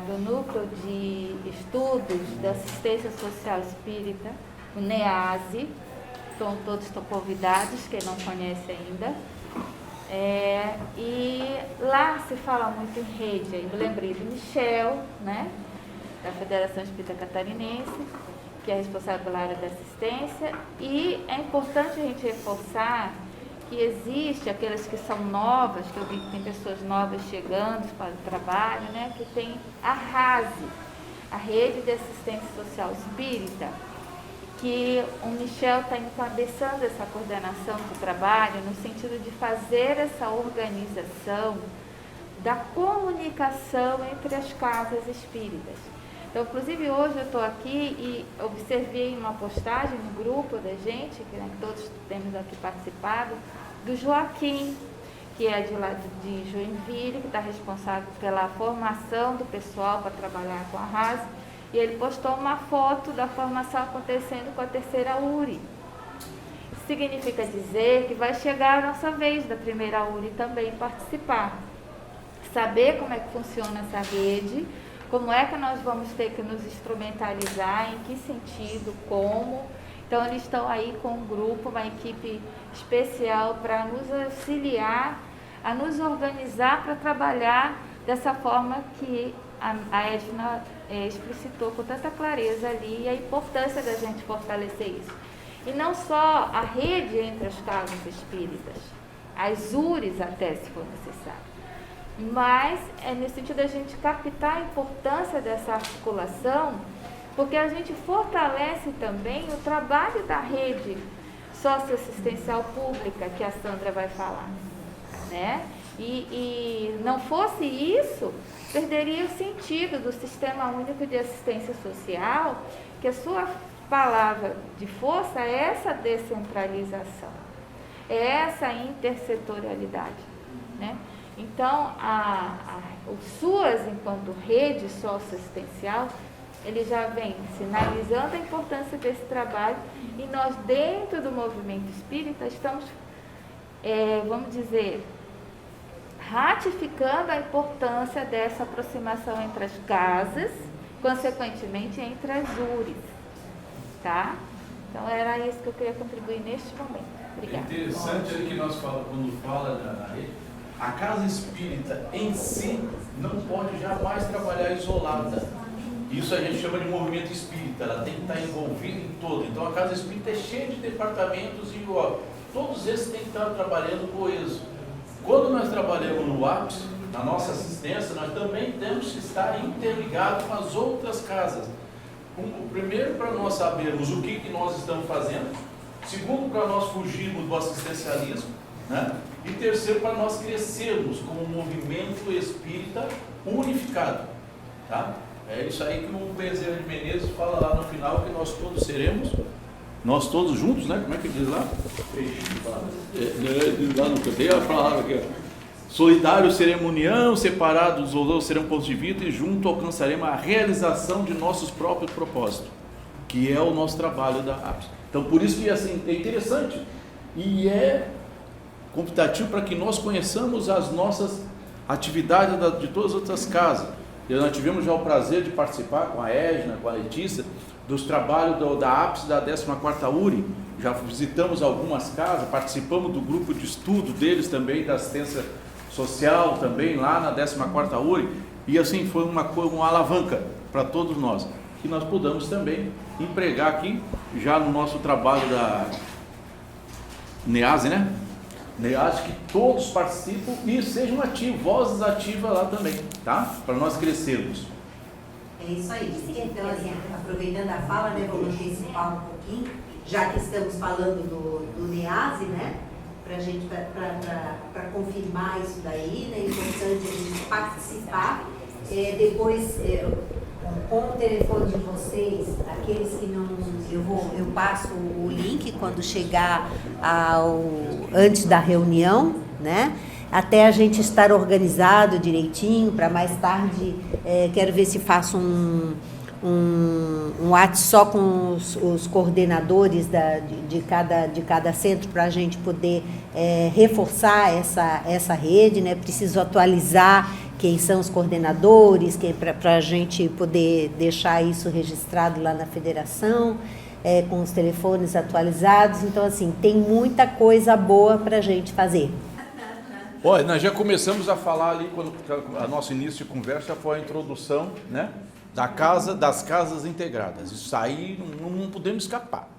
do Núcleo de Estudos da Assistência Social Espírita, o NEASE, todos estão convidados, quem não conhece ainda. E lá se fala muito em rede. Eu me lembrei do Michel, né, da Federação Espírita Catarinense, que é responsável pela área da assistência. E é importante a gente reforçar que existe aquelas que são novas, que eu vi que tem pessoas novas chegando para o trabalho, né, que tem a RASE, a Rede de Assistência Social Espírita, que o Michel está encabeçando essa coordenação do trabalho no sentido de fazer essa organização da comunicação entre as casas espíritas. Então, inclusive, hoje eu estou aqui e observei uma postagem no grupo da gente, que todos temos aqui participado, do Joaquim, que é de lá de Joinville, que está responsável pela formação do pessoal para trabalhar com a RASE. E ele postou uma foto da formação acontecendo com a terceira URI. Significa dizer que vai chegar a nossa vez da primeira URI também participar. Saber como é que funciona essa rede, como é que nós vamos ter que nos instrumentalizar, em que sentido, como. Então, eles estão aí com um grupo, uma equipe especial para nos auxiliar, a nos organizar para trabalhar dessa forma que a Edna explicitou com tanta clareza ali, a importância da gente fortalecer isso. E não só a rede entre as casas espíritas, as URIs até, se for necessário, mas é nesse sentido a gente captar a importância dessa articulação, porque a gente fortalece também o trabalho da rede socioassistencial pública, que a Sandra vai falar, né? E não fosse isso, perderia o sentido do Sistema Único de Assistência Social, que a sua palavra de força é essa descentralização, é essa intersetorialidade, né? Então, o SUAS, enquanto rede socioassistencial, ele já vem sinalizando a importância desse trabalho, e nós, dentro do movimento espírita, estamos, vamos dizer, ratificando a importância dessa aproximação entre as casas, consequentemente entre as URIs, tá? Então era isso que eu queria contribuir neste momento. Obrigada. É interessante que nós falamos, quando fala na rede, a casa espírita em si não pode jamais trabalhar isolada. Isso a gente chama de movimento espírita, ela tem que estar envolvida em todo. Então a casa espírita é cheia de departamentos e todos esses têm que estar trabalhando coeso. Quando nós trabalhamos no ápice, na nossa assistência, nós também temos que estar interligados com as outras casas. Primeiro, para nós sabermos o que nós estamos fazendo. Segundo, para nós fugirmos do assistencialismo, né? E terceiro, para nós crescermos como um movimento espírita unificado, tá? É isso aí que o Bezerra de Menezes fala lá no final, que nós todos seremos, nós todos juntos, né? Como é que diz lá? Lá no canto, a palavra aqui, ó. Solidários seremos união, separados ou seremos pontos de vista, e junto alcançaremos a realização de nossos próprios propósitos, que é o nosso trabalho da APS. Então, por isso que assim, é interessante e é computativo para que nós conheçamos as nossas atividades de todas as outras casas. Nós tivemos já o prazer de participar com a Edna, com a Letícia, dos trabalhos da APS da 14ª URI. Já visitamos algumas casas, participamos do grupo de estudo deles também, da assistência social também, lá na 14ª URI, e assim foi uma alavanca para todos nós. que nós podamos também empregar aqui, já no nosso trabalho da NEASE, né? NEASE, que todos participam e sejam ativos, vozes ativas lá também, tá? Para nós crescermos. É isso aí. Então, assim, aproveitando a fala, né, vou antecipar um pouquinho, já que estamos falando do NEASE, né? Para gente, para confirmar isso daí, né? É importante a gente participar. Depois, com o telefone de vocês, aqueles que não, eu passo o link quando chegar antes da reunião, né? Até a gente estar organizado direitinho, para mais tarde, quero ver se faço um WhatsApp só com os coordenadores de cada centro, para a gente poder reforçar essa rede, né? Preciso atualizar quem são os coordenadores, para a gente poder deixar isso registrado lá na federação, com os telefones atualizados. Então, assim, tem muita coisa boa para a gente fazer. Olha, nós já começamos a falar ali, quando a nosso início de conversa foi a introdução, né, das casas integradas. Isso aí não podemos escapar.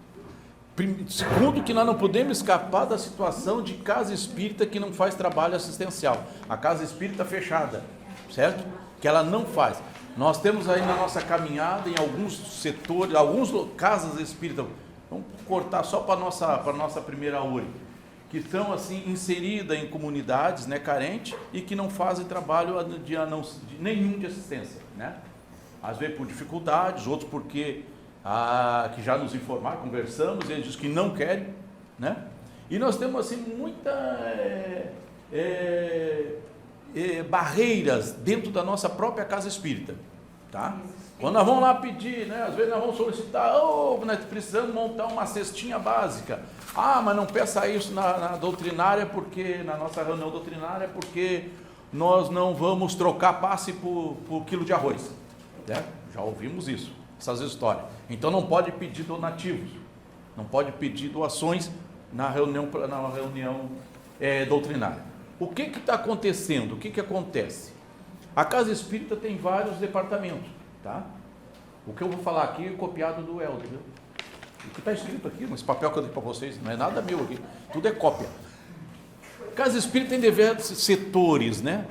Segundo, que nós não podemos escapar da situação de casa espírita que não faz trabalho assistencial. A casa espírita fechada, certo? Que ela não faz. Nós temos aí na nossa caminhada, em alguns setores, algumas casas espíritas, vamos cortar só para a nossa primeira URI, que estão assim inseridas em comunidades, né, carentes, e que não fazem trabalho nenhum de assistência, né? Às vezes por dificuldades, outros porque que já nos informaram, conversamos, eles dizem que não querem, né? E nós temos assim muitas barreiras dentro da nossa própria casa espírita, tá? Quando nós vamos lá pedir, né, às vezes nós vamos solicitar, nós precisamos montar uma cestinha básica. Mas não peça isso na doutrinária, porque na nossa reunião doutrinária, porque nós não vamos trocar passe por quilo de arroz, né? Já ouvimos isso, essas histórias. Então não pode pedir donativos, não pode pedir doações na reunião doutrinária. O que está acontecendo? O que acontece? A casa espírita tem vários departamentos, tá? O que eu vou falar aqui é copiado do Helder, viu? O que está escrito aqui, nesse papel que eu dei para vocês, não é nada meu aqui, tudo é cópia. Casa espírita tem diversos setores, né?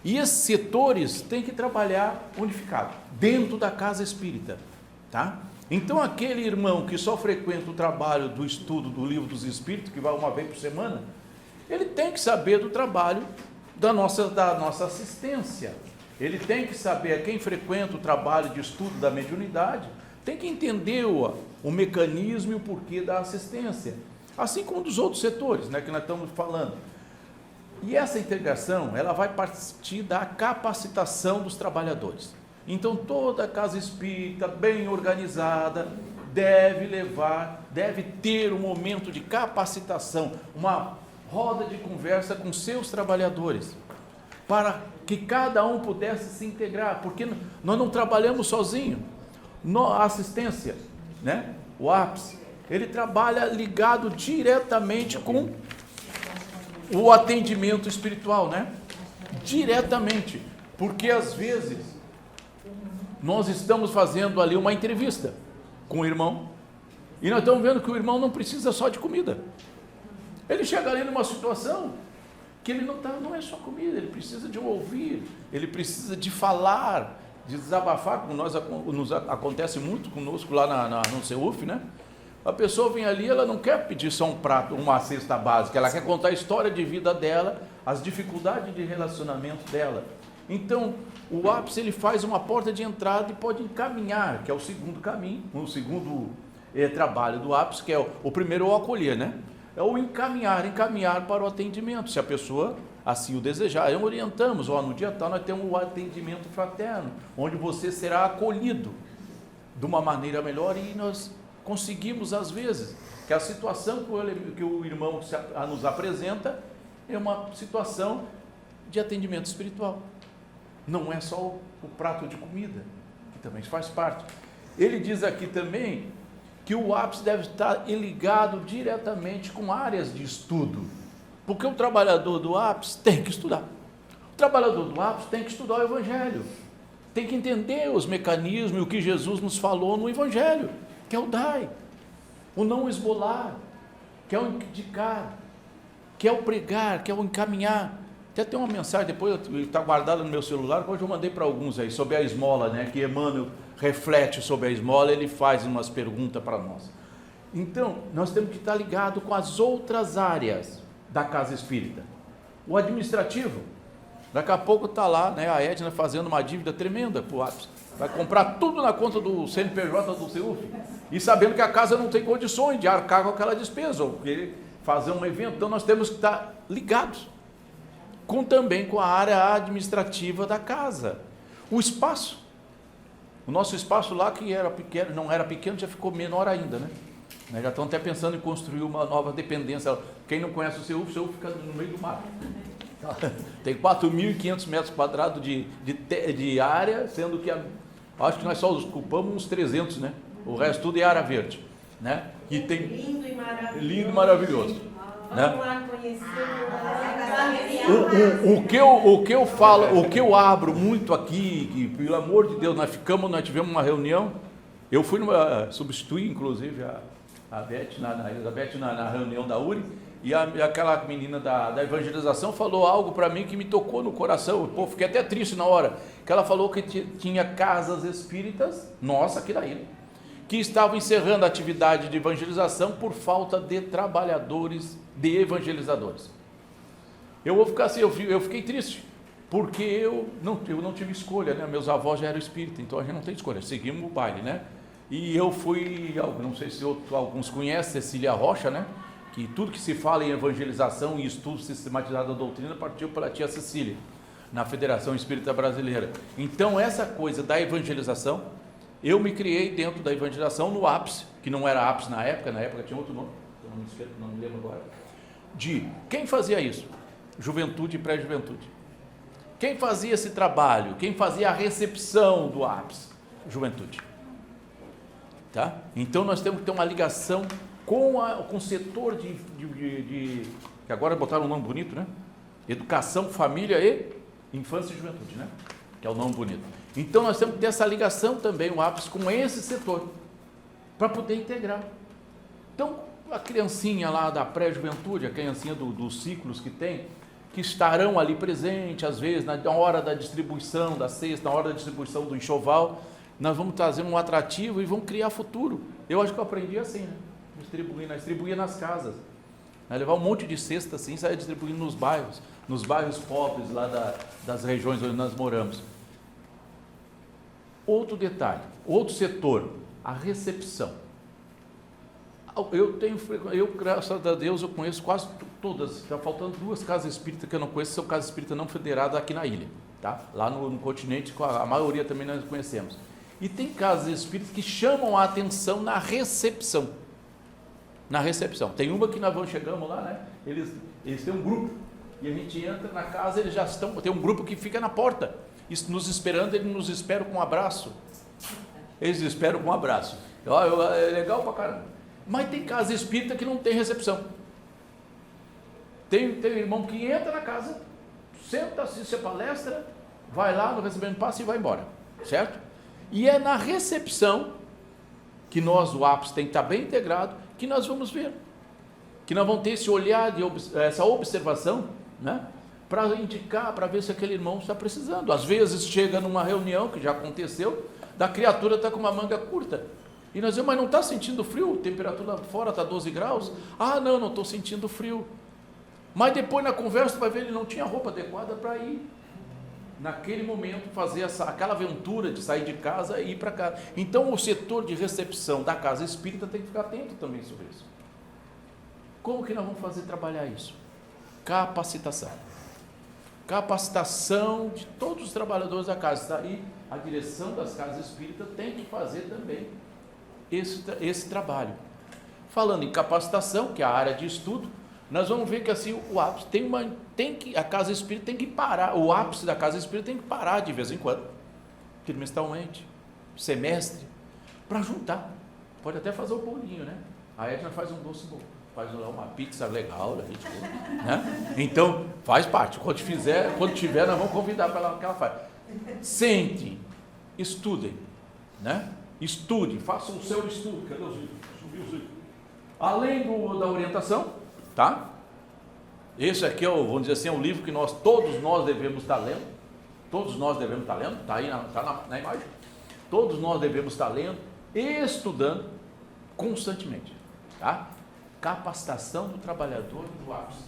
E esses setores têm que trabalhar unificado, dentro da casa espírita, tá? Então aquele irmão que só frequenta o trabalho do estudo do livro dos Espíritos, que vai uma vez por semana, ele tem que saber do trabalho da nossa assistência. Ele tem que saber, quem frequenta o trabalho de estudo da mediunidade, tem que entender o mecanismo e o porquê da assistência, assim como dos outros setores, né, que nós estamos falando. E essa integração, ela vai partir da capacitação dos trabalhadores. Então, toda casa espírita bem organizada deve ter um momento de capacitação, uma roda de conversa com seus trabalhadores, para que cada um pudesse se integrar, porque nós não trabalhamos sozinhos. A assistência, né? O APS, ele trabalha ligado diretamente com o atendimento espiritual, né? Diretamente, porque às vezes nós estamos fazendo ali uma entrevista com o irmão e nós estamos vendo que o irmão não precisa só de comida. Ele chega ali numa situação que ele não é só comida, ele precisa de ouvir, ele precisa de falar, de desabafar, como nos acontece muito conosco lá no CEUF, né? A pessoa vem ali, ela não quer pedir só um prato, uma cesta básica, ela quer contar a história de vida dela, as dificuldades de relacionamento dela. Então, o ápice, ele faz uma porta de entrada e pode encaminhar, que é o segundo caminho, o segundo trabalho do ápice, que é o primeiro é o acolher, né? É o encaminhar para o atendimento, se a pessoa assim o desejar. Orientamos, no dia tal nós temos o atendimento fraterno, onde você será acolhido de uma maneira melhor, e nós conseguimos, às vezes, que a situação que o irmão nos apresenta é uma situação de atendimento espiritual. Não é só o prato de comida, que também faz parte. Ele diz aqui também que o ápice deve estar ligado diretamente com áreas de estudo, porque o trabalhador do ápice tem que estudar. O trabalhador do ápice tem que estudar o Evangelho. tem que entender os mecanismos e o que Jesus nos falou no Evangelho, que é o dai, o não esmolar, que é o indicar, que é o pregar, que é o encaminhar. Até tem uma mensagem, depois está guardada no meu celular, hoje eu mandei para alguns aí, sobre a esmola, né? Que Emmanuel reflete sobre a esmola, ele faz umas perguntas para nós. Então, nós temos que estar ligado com as outras áreas da casa espírita. O administrativo, daqui a pouco está lá, né, a Edna fazendo uma dívida tremenda para o ápice. Vai comprar tudo na conta do CNPJ do CEUF, e sabendo que a casa não tem condições de arcar com aquela despesa, ou fazer um evento. Então nós temos que estar ligados também com a área administrativa da casa. O espaço, o nosso espaço lá, que era pequeno, não era pequeno, já ficou menor ainda, né? Já estão até pensando em construir uma nova dependência. Quem não conhece o CEUF fica no meio do mato. Tem 4.500 metros quadrados de área, sendo que acho que nós só ocupamos uns 300, né? O resto tudo é área verde, né? E tem lindo e maravilhoso. Lindo e maravilhoso. Vamos lá conhecer o que eu falo, o que eu abro muito aqui, que, pelo amor de Deus, nós tivemos uma reunião, eu fui substituir, inclusive, a Beth, na reunião da URI, e aquela menina da evangelização falou algo para mim que me tocou no coração. Pô, fiquei até triste na hora, que ela falou que tinha casas espíritas, nossa, aqui da ilha, que estavam encerrando a atividade de evangelização por falta de trabalhadores, de evangelizadores. Eu vou ficar assim, eu fiquei triste, porque eu não tive escolha, né? Meus avós já eram espíritas, então a gente não tem escolha, seguimos o baile, né? E eu fui, não sei se alguns conhecem, Cecília Rocha, né? Que tudo que se fala em evangelização e estudo sistematizado da doutrina partiu pela tia Cecília, na Federação Espírita Brasileira. Então essa coisa da evangelização, eu me criei dentro da evangelização no ápice, que não era ápice na época tinha outro nome, não me lembro agora, de quem fazia isso? Juventude e pré-juventude. Quem fazia esse trabalho? Quem fazia a recepção do ápice? Juventude. Tá? Então nós temos que ter uma ligação com o setor que agora botaram um nome bonito, né? Educação, família e infância e juventude, né? Que é o nome bonito. Então nós temos que ter essa ligação também, o ápice, com esse setor, para poder integrar. Então, a criancinha lá da pré-juventude, a criancinha dos ciclos que estarão ali presentes, às vezes, na hora da distribuição da cesta, na hora da distribuição do enxoval, nós vamos trazer um atrativo e vamos criar futuro. Eu acho que eu aprendi assim, né? Distribuía nas casas. Levar um monte de cesta assim, saia distribuindo nos bairros pobres lá das regiões onde nós moramos. Outro detalhe, outro setor, a recepção. Eu, graças a Deus, eu conheço quase todas, está faltando 2 casas espíritas que eu não conheço, são casas espíritas não federadas aqui na ilha, tá? Lá no continente, a maioria também nós conhecemos. E tem casas espíritas que chamam a atenção na recepção. Na recepção. Tem uma que nós chegamos lá, né? Eles têm um grupo, e a gente entra na casa, eles já estão, tem um grupo que fica na porta, nos esperando, eles nos esperam com um abraço. Eles esperam com um abraço. É legal pra caramba. Mas tem casa espírita que não tem recepção. Tem irmão que entra na casa, senta, assiste a palestra, vai lá no recebimento passe e vai embora, certo? E é na recepção que nós, o ápice, tem que estar bem integrado, que nós vamos ver, que nós vamos ter esse olhar, essa observação, né? Para indicar, para ver se aquele irmão está precisando. Às vezes chega numa reunião, que já aconteceu, da criatura está com uma manga curta, e nós dizemos, mas não está sentindo frio? A temperatura fora está 12 graus? Ah, não estou sentindo frio. Mas depois na conversa vai ver, ele não tinha roupa adequada para ir, naquele momento, fazer aquela aventura de sair de casa e ir para casa. Então o setor de recepção da casa espírita tem que ficar atento também sobre isso. Como que nós vamos fazer trabalhar isso? Capacitação. Capacitação de todos os trabalhadores da casa. Daí a direção das casas espíritas tem que fazer também esse trabalho. Falando em capacitação, que é a área de estudo, nós vamos ver que assim o ápice a casa espírita tem que parar, o ápice da casa espírita tem que parar de vez em quando, trimestralmente, semestre, para juntar. Pode até fazer o bolinho, né? A Edna faz um doce bom, faz lá uma pizza legal, a gente, né? Então faz parte. Quando tiver, nós vamos convidar para ela que ela faz. Sente, estudem, né? Estudem, façam o seu estudo. Cadê os livros? Subiu os livros. Além da orientação, tá? Esse aqui é vamos dizer assim, é um livro que todos nós devemos estar lendo. Todos nós devemos estar lendo, está aí na imagem. Todos nós devemos estar lendo e estudando constantemente, tá? Capacitação do trabalhador do ápice.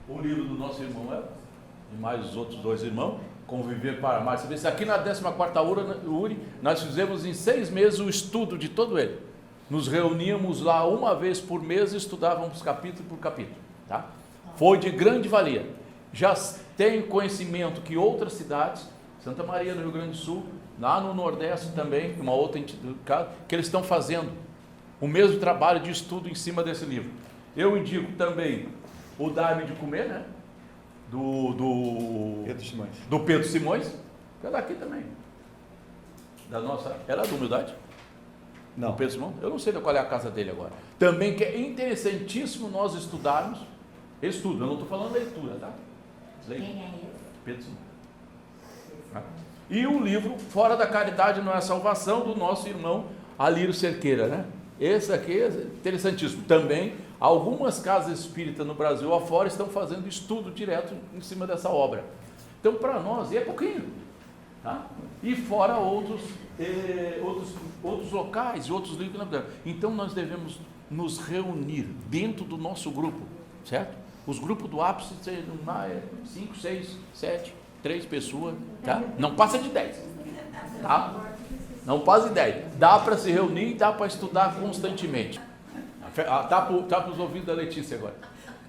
O livro do nosso irmão e mais os outros 2 irmãos, Conviver para Mais. Você vê, aqui na 14ª URI, nós fizemos em 6 meses o estudo de todo ele. Nos reuníamos lá uma vez por mês e estudávamos capítulo por capítulo, tá? Foi de grande valia. Já tenho conhecimento que outras cidades, Santa Maria, no Rio Grande do Sul, lá no Nordeste também, uma outra entidade, que eles estão fazendo o mesmo trabalho de estudo em cima desse livro. Eu indico também o Dá-me de Comer, né? Do Pedro Simões, que é daqui também. Era da Humildade? Não. Do Pedro Simões? Eu não sei qual é a casa dele agora. Também que é interessantíssimo nós estudarmos. Estudo, eu não estou falando leitura, tá? Quem é esse? Pedro Simões. E o livro Fora da Caridade Não é Salvação, do nosso irmão Alírio Cerqueira, né? Esse aqui é interessantíssimo. Também, algumas casas espíritas no Brasil afora estão fazendo estudo direto em cima dessa obra. Então, para nós, e é pouquinho, tá? E fora outros locais e outros livros. Então, nós devemos nos reunir dentro do nosso grupo, certo? Os grupos do ápice, 5, 6, 7, 3 pessoas, tá? Não passa de 10, tá? Não passa de 10. Dá para se reunir e dá para estudar constantemente. Tá para os ouvidos da Letícia agora,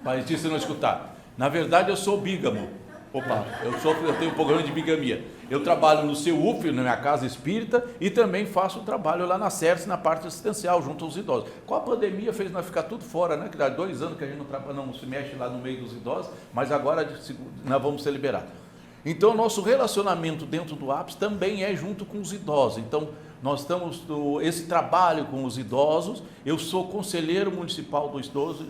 para a Letícia não escutar. Na verdade, eu sou bígamo. Opa, eu tenho um programa de bigamia. Eu trabalho no CEUF, na minha casa espírita, e também faço um trabalho lá na CERS, na parte assistencial, junto aos idosos. Com a pandemia fez nós ficar tudo fora, né? Que dá 2 anos que a gente não se mexe lá no meio dos idosos, mas agora nós vamos ser liberados. Então, nosso relacionamento dentro do ápice também é junto com os idosos. Então, nós estamos, esse trabalho com os idosos, eu sou conselheiro municipal do idoso,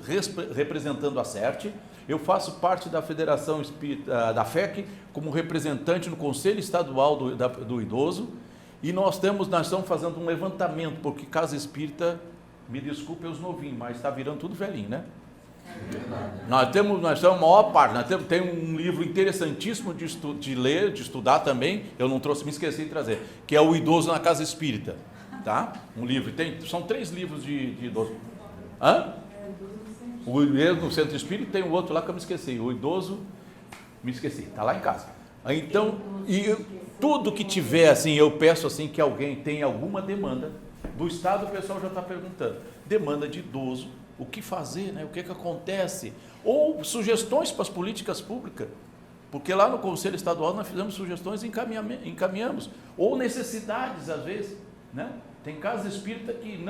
representando a CERT, eu faço parte da Federação Espírita, da FEC, como representante no Conselho Estadual do Idoso, e nós estamos fazendo um levantamento, porque Casa Espírita, me desculpe os novinhos, mas está virando tudo velhinho, né? Nós temos a maior parte, tem um livro interessantíssimo de ler, de estudar também, eu não trouxe, me esqueci de trazer, que é O Idoso na Casa Espírita, tá? Um livro, são 3 livros de idoso. Hã? O Idoso no Centro Espírita, tem um outro lá que eu me esqueci, O Idoso, me esqueci, está lá em casa. Então, tudo que tiver, assim, eu peço assim que alguém tenha alguma demanda, do Estado o pessoal já está perguntando, demanda de idoso, o que fazer, né? O que acontece, ou sugestões para as políticas públicas, porque lá no Conselho Estadual nós fizemos sugestões e encaminhamos, ou necessidades às vezes, né? Tem casa espírita que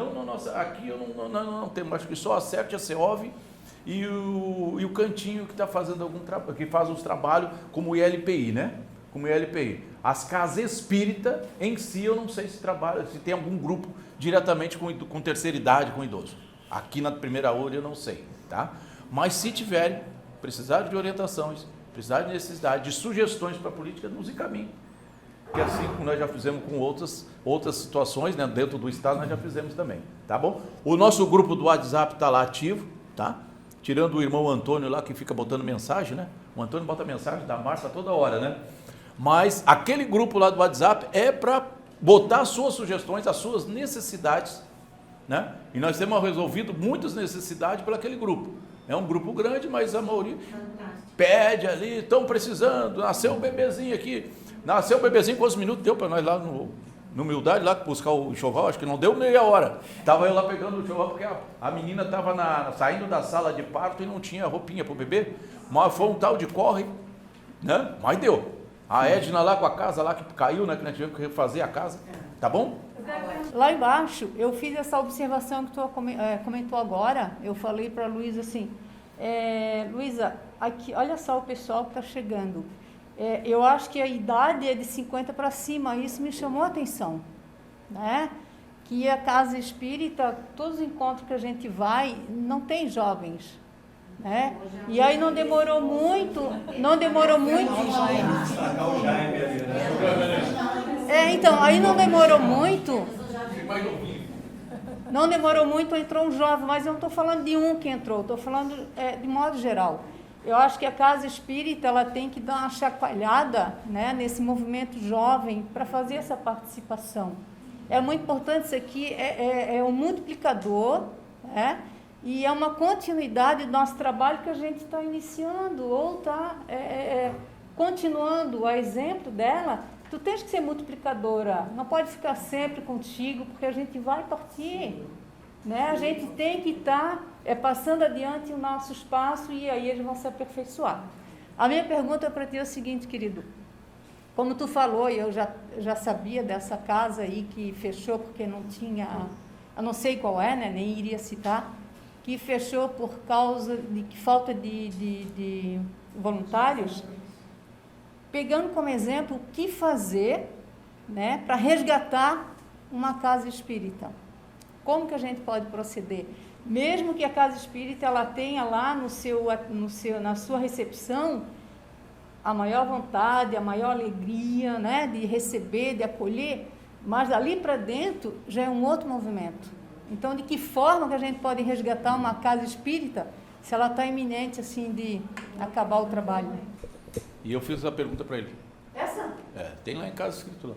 aqui eu não tenho, acho que só a CERT, a CEOV e o Cantinho que está fazendo que faz uns trabalhos como o ILPI, né? Como o ILPI. As casas espírita em si eu não sei se tem algum grupo diretamente com terceira idade, com idoso. Aqui na primeira URI eu não sei, tá? Mas se tiverem, precisar de orientações, precisar de necessidade, de sugestões para a política, nos encaminhem. Que assim como nós já fizemos com outras situações, né, dentro do Estado, nós já fizemos também, tá bom? O nosso grupo do WhatsApp está lá ativo, tá? Tirando o irmão Antônio lá, que fica botando mensagem, né? O Antônio bota mensagem da Márcia toda hora, né? Mas aquele grupo lá do WhatsApp é para botar as suas sugestões, as suas necessidades, né? E nós temos resolvido muitas necessidades para aquele grupo. É um grupo grande, mas a maioria pede ali, estão precisando, nasceu um bebezinho aqui. Nasceu o bebezinho, quantos minutos deu para nós lá no Humildade, lá buscar o enxoval? Acho que não deu meia hora. Estava eu lá pegando o enxoval, porque a menina estava saindo da sala de parto e não tinha roupinha para o bebê. Mas foi um tal de corre, né? Mas deu. A Edna lá com a casa lá que caiu, né? Que nós tivemos que refazer a casa. Tá bom? Lá embaixo, eu fiz essa observação que tu comentou agora. Eu falei para a Luísa assim, Luísa, aqui, olha só o pessoal que está chegando. Eu acho que a idade é de 50 para cima, isso me chamou a atenção, né? Que a casa espírita, todos os encontros que a gente vai, não tem jovens, né? E aí não demorou muito. Então, aí não demorou muito. Não demorou muito, entrou um jovem, mas eu não estou falando de um que entrou, estou falando de modo geral. Eu acho que a Casa Espírita ela tem que dar uma chacoalhada, né, nesse movimento jovem para fazer essa participação. É muito importante isso aqui, é um multiplicador, né, e é uma continuidade do nosso trabalho que a gente está iniciando ou está continuando. A exemplo dela, tu tens que ser multiplicadora, não pode ficar sempre contigo, porque a gente vai partir, né? A gente tem que estar passando adiante o nosso espaço e aí eles vão se aperfeiçoar. A minha pergunta para ti é o seguinte, querido. Como tu falou, e eu já sabia dessa casa aí que fechou porque não tinha, eu não sei qual é, né? Nem iria citar, que fechou por causa de falta de voluntários. Pegando como exemplo o que fazer, né, para resgatar uma casa espírita. Como que a gente pode proceder? Mesmo que a casa espírita ela tenha lá na sua recepção a maior vontade, a maior alegria, né, de receber, de acolher, mas ali para dentro já é um outro movimento. Então, de que forma que a gente pode resgatar uma casa espírita se ela está iminente assim de acabar o trabalho? E eu fiz a pergunta para ele. Essa? Tem lá em casa escrito lá.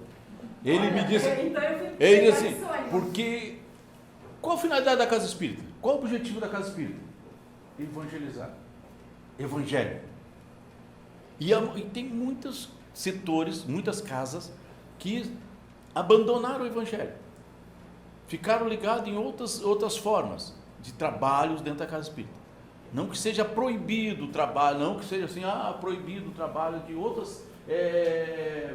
Ele me disse, ele disse assim, porque qual a finalidade da casa espírita? Qual o objetivo da casa espírita? Evangelizar. Evangelho. E tem muitos setores, muitas casas que abandonaram o evangelho. Ficaram ligados em outras formas de trabalhos dentro da casa espírita. Não que seja proibido o trabalho, não que seja assim, proibido o trabalho de outras,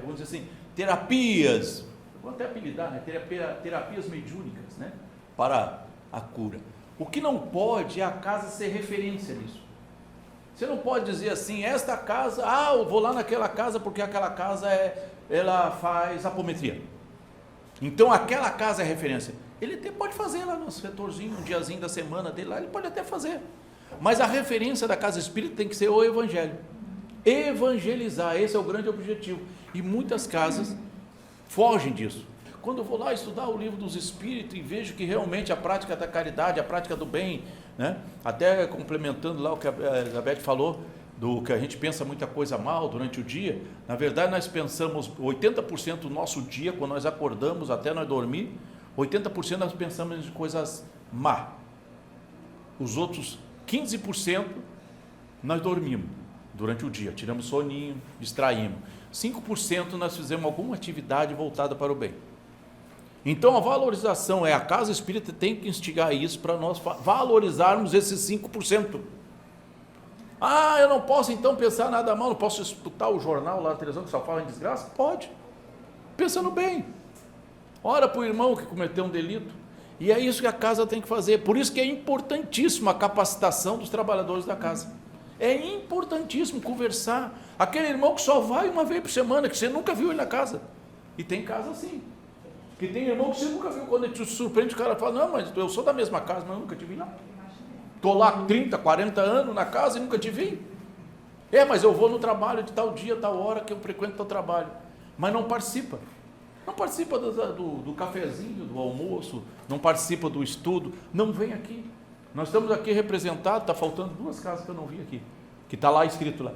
vamos dizer assim, terapias, vou até apelidar, né? Terapias mediúnicas, né? Para a cura. O que não pode é a casa ser referência nisso. Você não pode dizer assim, esta casa, eu vou lá naquela casa porque aquela casa ela faz apometria. Então aquela casa é referência. Ele até pode fazer lá no setorzinho, um diazinho da semana dele lá, ele pode até fazer. Mas a referência da casa espírita tem que ser o evangelho. Evangelizar, esse é o grande objetivo. E muitas casas fogem disso. Quando eu vou lá estudar o livro dos Espíritos e vejo que realmente a prática da caridade, a prática do bem, né? Até complementando lá o que a Elizabeth falou, do que a gente pensa muita coisa mal durante o dia, na verdade nós pensamos 80% do nosso dia, quando nós acordamos até nós dormir, 80% nós pensamos em coisas má. Os outros 15% nós dormimos durante o dia, tiramos soninho, distraímos. 5% nós fizemos alguma atividade voltada para o bem. Então a valorização a casa espírita tem que instigar isso para nós valorizarmos esses 5%. Eu não posso então pensar nada mal, não posso escutar o jornal lá na televisão que só fala em desgraça? Pode, pensando bem. Ora para o irmão que cometeu um delito. E é isso que a casa tem que fazer. Por isso que é importantíssima a capacitação dos trabalhadores da casa. É importantíssimo conversar. Aquele irmão que só vai uma vez por semana, que você nunca viu ele na casa. E tem casa assim. Que tem irmão que você nunca viu. Quando ele te surpreende, o cara fala, não, mas eu sou da mesma casa, mas eu nunca te vi lá. Estou lá 30, 40 anos na casa e nunca te vi. Mas eu vou no trabalho de tal dia, tal hora que eu frequento tal trabalho. Mas não participa. Não participa do cafezinho, do almoço, não participa do estudo, não vem aqui. Nós estamos aqui representados, está faltando 2 casas que eu não vi aqui, que está lá escrito lá.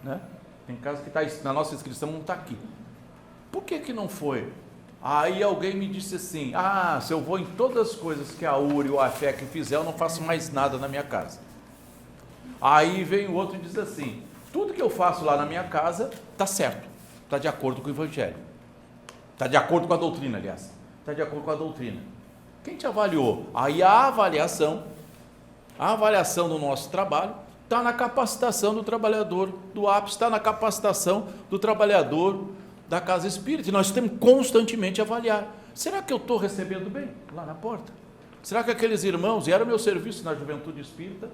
Né? Tem casa que está na nossa inscrição, não está aqui. Por que não foi? Aí alguém me disse assim, se eu vou em todas as coisas que a URI ou a FEC fizer, eu não faço mais nada na minha casa. Aí vem o outro e diz assim, tudo que eu faço lá na minha casa está certo, está de acordo com o Evangelho. Está de acordo com a doutrina, aliás. Está de acordo com a doutrina. Quem te avaliou? Aí a avaliação do nosso trabalho está na capacitação do trabalhador do APS, está na capacitação do trabalhador da casa espírita. E nós temos constantemente a avaliar. Será que eu estou recebendo bem lá na porta? Será que aqueles irmãos, e era o meu serviço na Juventude Espírita,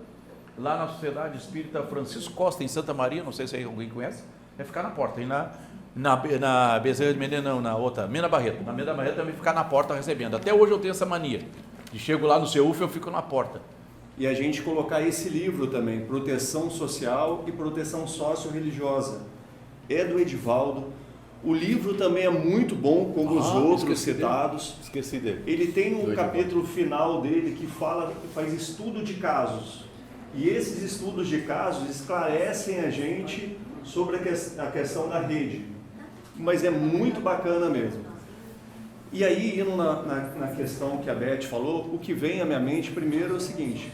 lá na Sociedade Espírita Francisco Costa, em Santa Maria, não sei se alguém conhece, é ficar na porta. E na Bezerra de Menezes, não, na outra, Mena Barreto. Na Mena Barreto também ficar na porta recebendo. Até hoje eu tenho essa mania. E chego lá no CEUF, eu fico na porta. e a gente colocar esse livro também, Proteção Social e Proteção Socio-Religiosa. É do Edivaldo. O livro também é muito bom, como os outros citados. Esqueci dele. Ele tem um capítulo final dele que faz estudo de casos. E esses estudos de casos esclarecem a gente sobre a questão da rede. Mas é muito bacana mesmo. E aí, indo na questão que a Beth falou, o que vem à minha mente primeiro é o seguinte.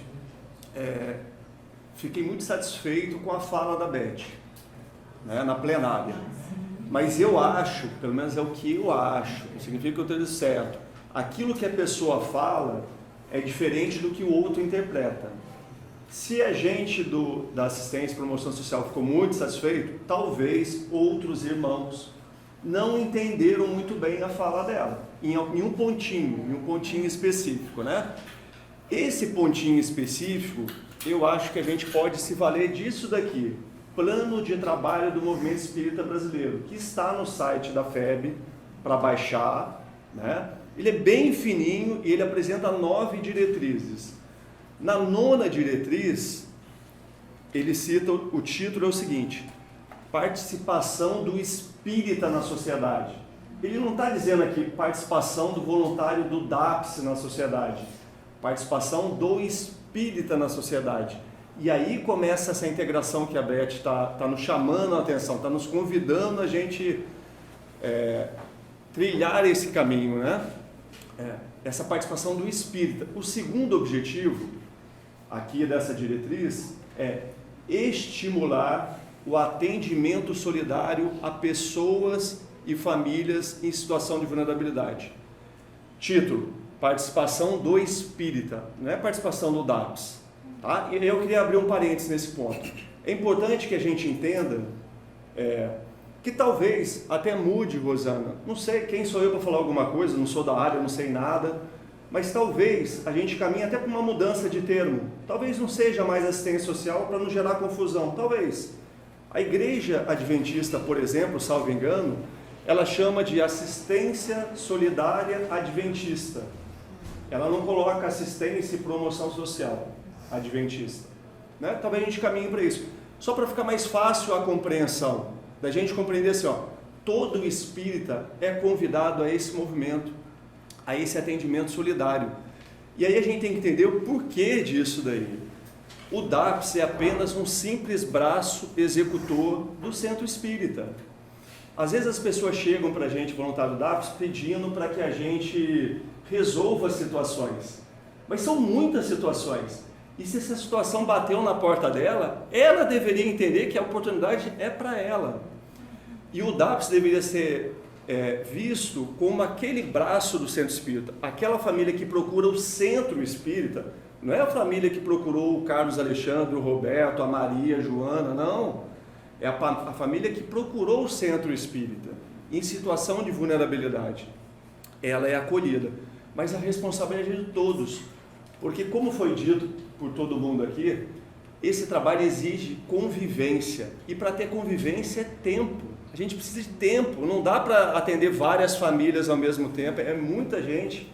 Fiquei muito satisfeito com a fala da Beth, né, na plenária. Mas eu acho, pelo menos é o que eu acho, não significa que eu esteja certo. Aquilo que a pessoa fala é diferente do que o outro interpreta. Se a gente da assistência e promoção social ficou muito satisfeito, talvez outros irmãos não entenderam muito bem a fala dela, em um pontinho específico, né? Esse pontinho específico, eu acho que a gente pode se valer disso daqui, Plano de Trabalho do Movimento Espírita Brasileiro, que está no site da FEB para baixar, né? Ele é bem fininho e ele apresenta 9 diretrizes. Na 9ª diretriz, ele cita, o título é o seguinte: participação do espírita na sociedade. Ele não está dizendo aqui participação do voluntário do DAPS na sociedade, participação do espírita na sociedade. E aí começa essa integração que a Beth está nos chamando a atenção, está nos convidando a gente trilhar esse caminho, né? Essa participação do espírita. O segundo objetivo aqui dessa diretriz é estimular o atendimento solidário a pessoas e famílias em situação de vulnerabilidade. Título: participação do espírita, não é participação do DAPS. Tá? E eu queria abrir um parênteses nesse ponto. É importante que a gente entenda que talvez até mude, Rosana. Não sei quem sou eu para falar alguma coisa, não sou da área, não sei nada, mas talvez a gente caminhe até para uma mudança de termo. Talvez não seja mais assistência social para não gerar confusão, talvez. A Igreja Adventista, por exemplo, salvo engano, ela chama de assistência solidária adventista. Ela não coloca assistência e promoção social adventista, né? Talvez a gente caminhe para isso, só para ficar mais fácil a compreensão, da gente compreender assim, todo espírita é convidado a esse movimento, a esse atendimento solidário. E aí a gente tem que entender o porquê disso daí. O DAPS é apenas um simples braço executor do centro espírita. Às vezes as pessoas chegam para a gente, voluntário do DAPS, pedindo para que a gente resolva situações, mas são muitas situações. E se essa situação bateu na porta dela, ela deveria entender que a oportunidade é para ela. E o DAPS deveria ser visto como aquele braço do centro espírita, aquela família que procura o centro espírita. Não é a família que procurou o Carlos Alexandre, o Roberto, a Maria, a Joana, não. É a família que procurou o centro espírita em situação de vulnerabilidade. Ela é acolhida. Mas a responsabilidade é de todos. Porque, como foi dito por todo mundo aqui, esse trabalho exige convivência. E para ter convivência é tempo. A gente precisa de tempo. Não dá para atender várias famílias ao mesmo tempo. É muita gente.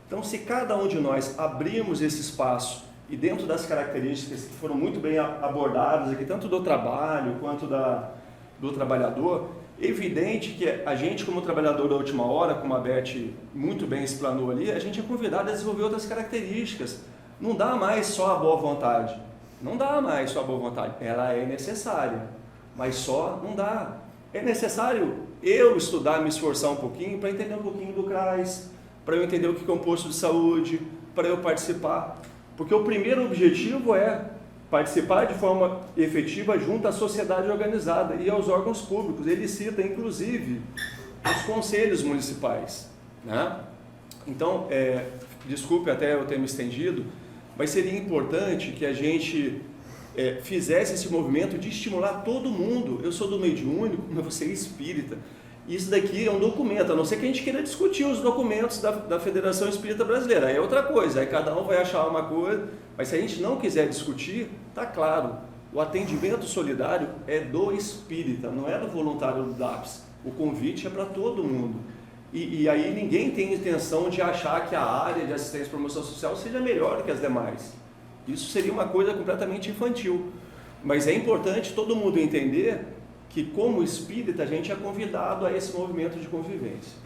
Então, se cada um de nós abrirmos esse espaço, e dentro das características que foram muito bem abordadas aqui, tanto do trabalho quanto do trabalhador, é evidente que a gente, como trabalhador da última hora, como a Beth muito bem explanou ali, a gente é convidado a desenvolver outras características. Não dá mais só a boa vontade. Não dá mais só a boa vontade. Ela é necessária, mas só não dá. É necessário eu estudar, me esforçar um pouquinho para entender um pouquinho do CRAS, para eu entender o que é um posto de saúde, para eu participar. Porque o primeiro objetivo é participar de forma efetiva junto à sociedade organizada e aos órgãos públicos. Ele cita, inclusive, os conselhos municipais, né? Então, desculpe até eu ter me estendido, mas seria importante que a gente fizesse esse movimento de estimular todo mundo. Eu sou do mediúnico, mas você é espírita. Isso daqui é um documento, a não ser que a gente queira discutir os documentos da Federação Espírita Brasileira. Aí é outra coisa, aí cada um vai achar uma coisa, mas se a gente não quiser discutir, está claro, o atendimento solidário é do espírita, não é do voluntário do DAPS. O convite é para todo mundo. E aí ninguém tem intenção de achar que a área de assistência e promoção social seja melhor que as demais. Isso seria uma coisa completamente infantil. Mas é importante todo mundo entender que, como espírita, a gente é convidado a esse movimento de convivência.